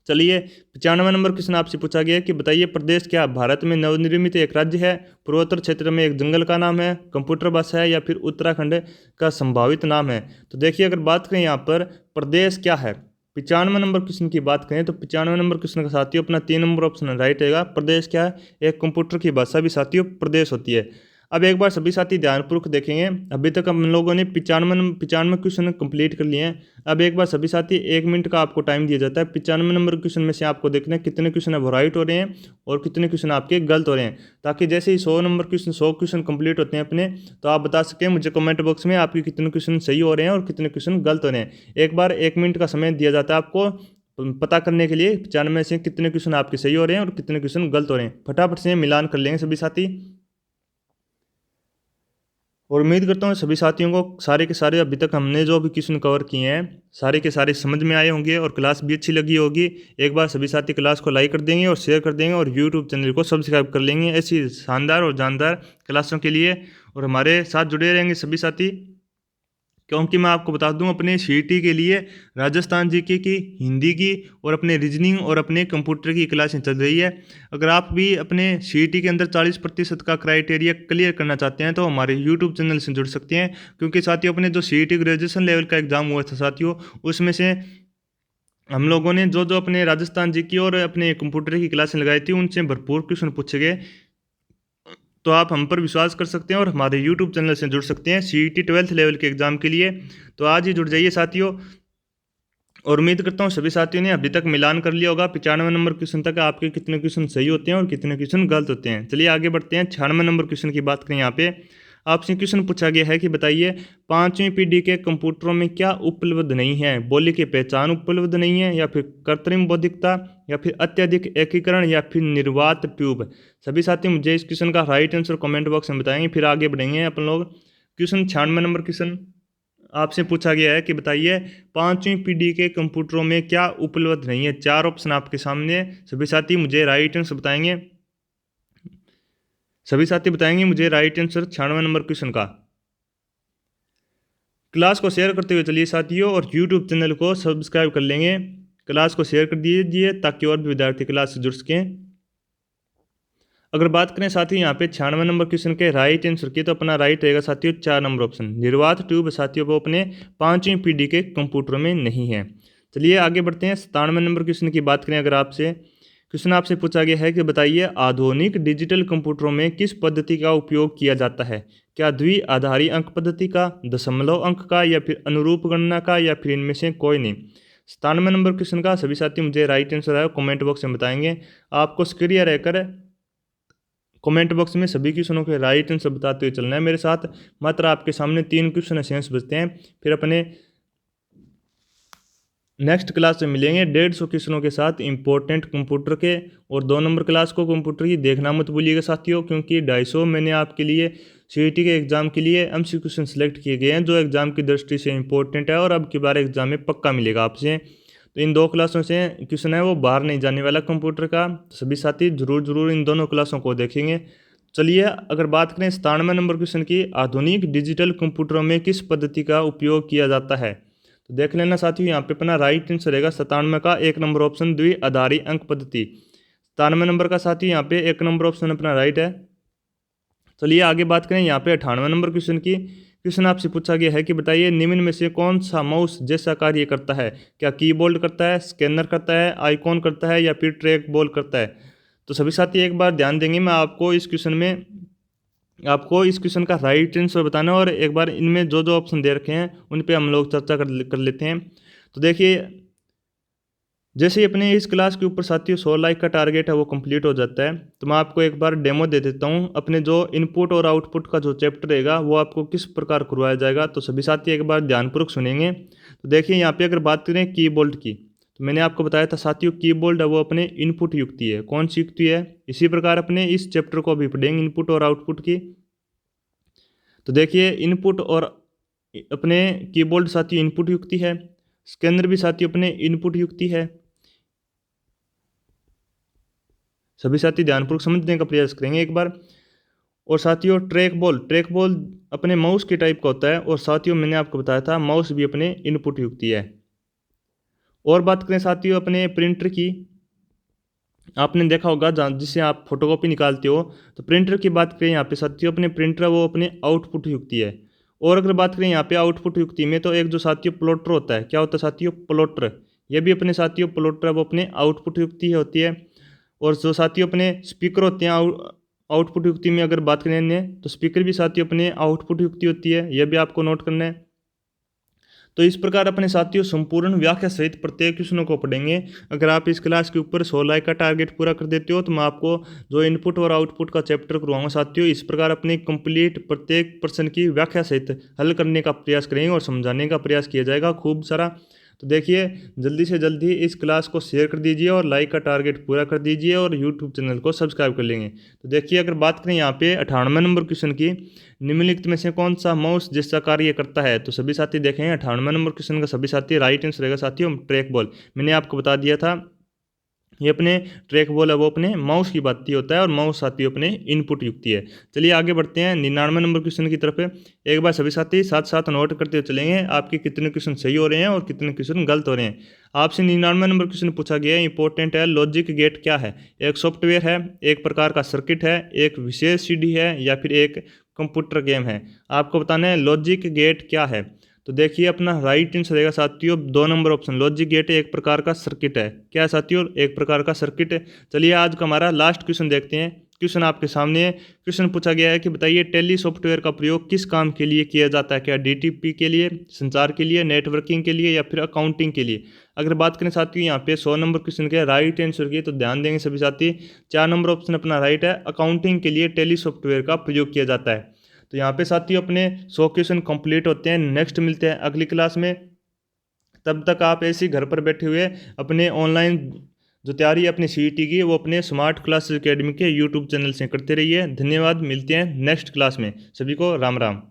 S1: चलिए 95 नंबर क्वेश्चन आपसे पूछा गया कि बताइए प्रदेश क्या भारत में नवनिर्मित एक राज्य है, पूर्वोत्तर क्षेत्र में एक जंगल का नाम है, कंप्यूटर भाषा है, या फिर उत्तराखंड का संभावित नाम है। तो देखिए अगर बात करें यहाँ पर प्रदेश क्या है, 95 नंबर क्वेश्चन की बात करें तो 95 नंबर क्वेश्चन का साथियों अपना 3 नंबर ऑप्शन राइट रहेगा। प्रदेश क्या है? एक कंप्यूटर की भाषा भी साथियों प्रदेश होती है। अब एक बार सभी साथी ध्यानपूर्वक देखेंगे। अभी तक हम लोगों ने 95 क्वेश्चन कंप्लीट कर लिए हैं। अब एक बार सभी साथी 1 मिनट का आपको टाइम दिया जाता है। 95 नंबर क्वेश्चन में से आपको देखना है कितने क्वेश्चन है वो राइट हो रहे हैं और कितने क्वेश्चन आपके गलत हो रहे हैं, ताकि जैसे ही 100 क्वेश्चन कंप्लीट होते हैं अपने, तो आप बता सकें मुझे कमेंट बॉक्स में आपके कितने क्वेश्चन सही हो रहे हैं और कितने क्वेश्चन गलत हो रहे हैं। एक बार 1 मिनट का समय दिया जाता है आपको पता करने के लिए 95 में से कितने क्वेश्चन आपके सही हो रहे हैं और कितने क्वेश्चन गलत हो रहे हैं। फटाफट से मिलान कर लेंगे सभी साथी, और उम्मीद करता हूँ सभी साथियों को सारे के सारे अभी तक हमने जो भी क्वेश्चन कवर किए हैं सारे के सारे समझ में आए होंगे और क्लास भी अच्छी लगी होगी। एक बार सभी साथी क्लास को लाइक कर देंगे और शेयर कर देंगे और यूट्यूब चैनल को सब्सक्राइब कर लेंगे ऐसी शानदार और जानदार क्लासों के लिए, और हमारे साथ जुड़े रहेंगे सभी साथी। क्योंकि मैं आपको बता दूं अपने सीईटी के लिए राजस्थान जीके की, हिंदी की और अपने रीजनिंग और अपने कंप्यूटर की क्लासें चल रही है। अगर आप भी अपने सीईटी के अंदर 40% का क्राइटेरिया क्लियर करना चाहते हैं तो हमारे यूट्यूब चैनल से जुड़ सकते हैं। क्योंकि साथियों अपने जो सीईटी ग्रेजुएशन लेवल का एग्जाम हुआ था साथियों, उसमें से हम लोगों ने जो जो अपने राजस्थान जीके और अपने कंप्यूटर की क्लासें लगाई थी उनसे भरपूर क्वेश्चन पूछे गए। तो आप हम पर विश्वास कर सकते हैं और हमारे यूट्यूब चैनल से जुड़ सकते हैं सीईटी 12th लेवल के एग्जाम के लिए। तो आज ही जुड़ जाइए साथियों, और उम्मीद करता हूँ सभी साथियों ने अभी तक मिलान कर लिया होगा 95 नंबर क्वेश्चन तक आपके कितने क्वेश्चन सही होते हैं और कितने क्वेश्चन गलत होते हैं। चलिए आगे बढ़ते हैं। 96 नंबर क्वेश्चन की बात करें। यहाँ पे आपसे क्वेश्चन पूछा गया है कि बताइए 5वीं पीढ़ी के कंप्यूटरों में क्या उपलब्ध नहीं है। बोली की पहचान उपलब्ध नहीं है, या फिर कृत्रिम बौद्धिकता, या फिर अत्यधिक एकीकरण, या फिर निर्वात ट्यूब। सभी साथी मुझे इस क्वेश्चन का राइट आंसर कमेंट बॉक्स में बताएंगे, फिर आगे बढ़ेंगे अपन लोग। क्वेश्चन 96 नंबर क्वेश्चन आपसे पूछा गया है कि बताइए 5वीं पीढ़ी के कंप्यूटरों में क्या उपलब्ध नहीं है। 4 ऑप्शन आपके सामने है। सभी साथी मुझे राइट आंसर बताएंगे। सभी साथी बताएंगे मुझे राइट आंसर 96 नंबर क्वेश्चन का। क्लास को शेयर करते हुए चलिए साथियों, और यूट्यूब चैनल को सब्सक्राइब कर लेंगे। क्लास को शेयर कर दीजिए ताकि और भी विद्यार्थी क्लास से जुड़ सकें। अगर बात करें साथियों यहाँ पे 96 नंबर क्वेश्चन के राइट आंसर की, तो अपना राइट रहेगा साथियों 4 नंबर ऑप्शन, निर्वात ट्यूब साथियों वो अपने 5वीं पीढ़ी के कंप्यूटर में नहीं है। चलिए आगे बढ़ते हैं। 97 नंबर क्वेश्चन की बात करें। अगर आपसे क्वेश्चन आपसे पूछा गया है कि बताइए आधुनिक डिजिटल कंप्यूटरों में किस पद्धति का उपयोग किया जाता है। क्या द्विआधारी अंक पद्धति का, दशमलव अंक का, या फिर अनुरूप गणना का, या फिर इनमें से कोई नहीं। 97 नंबर क्वेश्चन का सभी साथी मुझे राइट आंसर है कमेंट बॉक्स में बताएंगे। आपको सक्रिय रहकर कमेंट बॉक्स में सभी क्वेश्चनों के राइट आंसर बताते हुए चलना है मेरे साथ। मात्र आपके सामने 3 क्वेश्चन शेष बचते हैं, फिर अपने नेक्स्ट क्लास में मिलेंगे 150 क्वेश्चनों के साथ इंपॉर्टेंट कंप्यूटर के। और 2 नंबर क्लास को कंप्यूटर की देखना मत भूलिएगा साथियों, क्योंकि 250 मैंने आपके लिए सीईटी के एग्जाम के लिए एमसीक्यू क्वेश्चन सेलेक्ट किए गए हैं जो एग्जाम की दृष्टि से इंपॉर्टेंट है और अब की बार एग्जाम में पक्का मिलेगा आपसे। तो इन 2 क्लासों से क्वेश्चन है वो बाहर नहीं जाने वाला कंप्यूटर का। तो सभी साथी जरूर इन दोनों क्लासों को देखेंगे। चलिए अगर बात करें 97 नंबर क्वेश्चन की, आधुनिक डिजिटल कंप्यूटरों में किस पद्धति का उपयोग किया जाता है। तो देख लेना साथियों, यहाँ पे अपना राइट आंसर रहेगा 97 का 1 नंबर ऑप्शन, द्विआधारी अंक पद्धति। 97 नंबर का साथी यहाँ पे 1 नंबर ऑप्शन अपना राइट है। चलिए आगे बात करें यहाँ पे 98 नंबर क्वेश्चन की। क्वेश्चन आपसे पूछा गया है कि बताइए निम्न में से कौन सा माउस जैसा कार्य करता है। क्या कीबोर्ड करता है, स्कैनर करता है, आइकॉन करता है, या फिर ट्रैक बॉल करता है। तो सभी साथी एक बार ध्यान देंगे, मैं आपको इस क्वेश्चन का राइट आंसर बताना है और एक बार इनमें जो जो ऑप्शन दे रखे हैं उन पे हम लोग चर्चा कर लेते हैं। तो देखिए जैसे ही अपने इस क्लास के ऊपर साथियों 100 लाइक का टारगेट है वो कंप्लीट हो जाता है, तो मैं आपको एक बार डेमो दे देता हूँ। अपने जो इनपुट और आउटपुट का जो चैप्टर रहेगा वो आपको किस प्रकार करवाया जाएगा। तो सभी साथी एक बार ध्यानपूर्वक सुनेंगे। तो देखिए यहाँ पे अगर बात करें कीबोर्ड की, तो मैंने आपको बताया था साथियों कीबोर्ड है वो अपने इनपुट युक्ति है। कौन सी युक्ति है, इसी प्रकार अपने इस चैप्टर को भी पढ़ेंगे इनपुट और आउटपुट की। तो देखिए इनपुट और अपने कीबोर्ड साथियों इनपुट युक्ति है, स्कैनर भी साथियों अपने इनपुट युक्ति है। सभी साथी ध्यानपूर्वक समझने का प्रयास करेंगे एक बार। और साथियों ट्रैक बॉल अपने माउस के टाइप का होता है, और साथियों मैंने आपको बताया था माउस भी अपने इनपुट युक्ति है। और बात करें साथियों अपने प्रिंटर की, आपने देखा होगा जिससे आप फोटोकॉपी निकालते हो, तो प्रिंटर की बात करें यहाँ पे साथियों अपने प्रिंटर वो अपने आउटपुट युक्ति है। और अगर बात करें यहाँ पे आउटपुट युक्ति में, तो एक जो साथियों प्लॉटर होता है, क्या होता है साथियों प्लॉटर, ये भी अपने साथियों प्लॉटर वो अपने आउटपुट युक्ति होती है। और जो साथियों अपने स्पीकर होते हैं आउटपुट युक्ति में अगर बात करें तो स्पीकर भी साथियों अपने आउटपुट युक्ति होती है, यह भी आपको नोट करना है। तो इस प्रकार अपने साथियों संपूर्ण व्याख्या सहित प्रत्येक क्वेश्चनों को पढ़ेंगे। अगर आप इस क्लास के ऊपर 100 लाइक का टारगेट पूरा कर देते हो तो मैं आपको जो इनपुट और आउटपुट का चैप्टर करवाऊंगा साथियों, इस प्रकार अपने कंप्लीट प्रत्येक प्रश्न की व्याख्या सहित हल करने का प्रयास करेंगे और समझाने का प्रयास किया जाएगा खूब सारा। तो देखिए जल्दी से जल्दी इस क्लास को शेयर कर दीजिए और लाइक का टारगेट पूरा कर दीजिए और यूट्यूब चैनल को सब्सक्राइब कर लेंगे। तो देखिए अगर बात करें यहाँ पे 98 नंबर क्वेश्चन की, निम्नलिखित में से कौन सा माउस जैसा कार्य करता है। तो सभी साथी देखें 98 नंबर क्वेश्चन का सभी साथी राइट आंसर रहेगा साथियों ट्रैक बॉल। मैंने आपको बता दिया था ये अपने ट्रैक बॉल है वो अपने माउस की बात होता है और माउस साथियों अपने इनपुट युक्ति है। चलिए आगे बढ़ते हैं 99 नंबर क्वेश्चन की तरफ। एक बार सभी साथी साथ साथ नोट करते हुए चलेंगे आपके कितने क्वेश्चन सही हो रहे हैं और कितने क्वेश्चन गलत हो रहे हैं। आपसे 99 नंबर क्वेश्चन पूछा गया है, इंपॉर्टेंट है। लॉजिक गेट क्या है? एक सॉफ्टवेयर है, एक प्रकार का सर्किट है, एक विशेष सीडी है या फिर एक कंप्यूटर गेम है। आपको बताना है लॉजिक गेट क्या है। तो देखिए अपना राइट आंसर रहेगा साथियों 2 नंबर ऑप्शन। लॉजिक गेट एक प्रकार का सर्किट है। क्या है साथियों? एक प्रकार का सर्किट है। चलिए आज का हमारा लास्ट क्वेश्चन देखते हैं। क्वेश्चन आपके सामने है। क्वेश्चन पूछा गया है कि बताइए टेली सॉफ्टवेयर का प्रयोग किस काम के लिए किया जाता है? क्या डीटीपी के लिए, संचार के लिए, नेटवर्किंग के लिए या फिर अकाउंटिंग के लिए? अगर बात करें साथियों यहाँ पे 100 नंबर क्वेश्चन के राइट आंसर की, तो ध्यान देंगे सभी साथी 4 नंबर ऑप्शन अपना राइट है। अकाउंटिंग के लिए टेली सॉफ्टवेयर का प्रयोग किया जाता है। तो यहाँ पे साथियों अपने 100 क्वेश्चन कंप्लीट होते हैं। नेक्स्ट मिलते हैं अगली क्लास में। तब तक आप ऐसे ही घर पर बैठे हुए अपने ऑनलाइन जो तैयारी है अपनी सीईटी की वो अपने स्मार्ट क्लासेस एकेडमी के यूट्यूब चैनल से करते रहिए। धन्यवाद। मिलते हैं नेक्स्ट क्लास में। सभी को राम राम।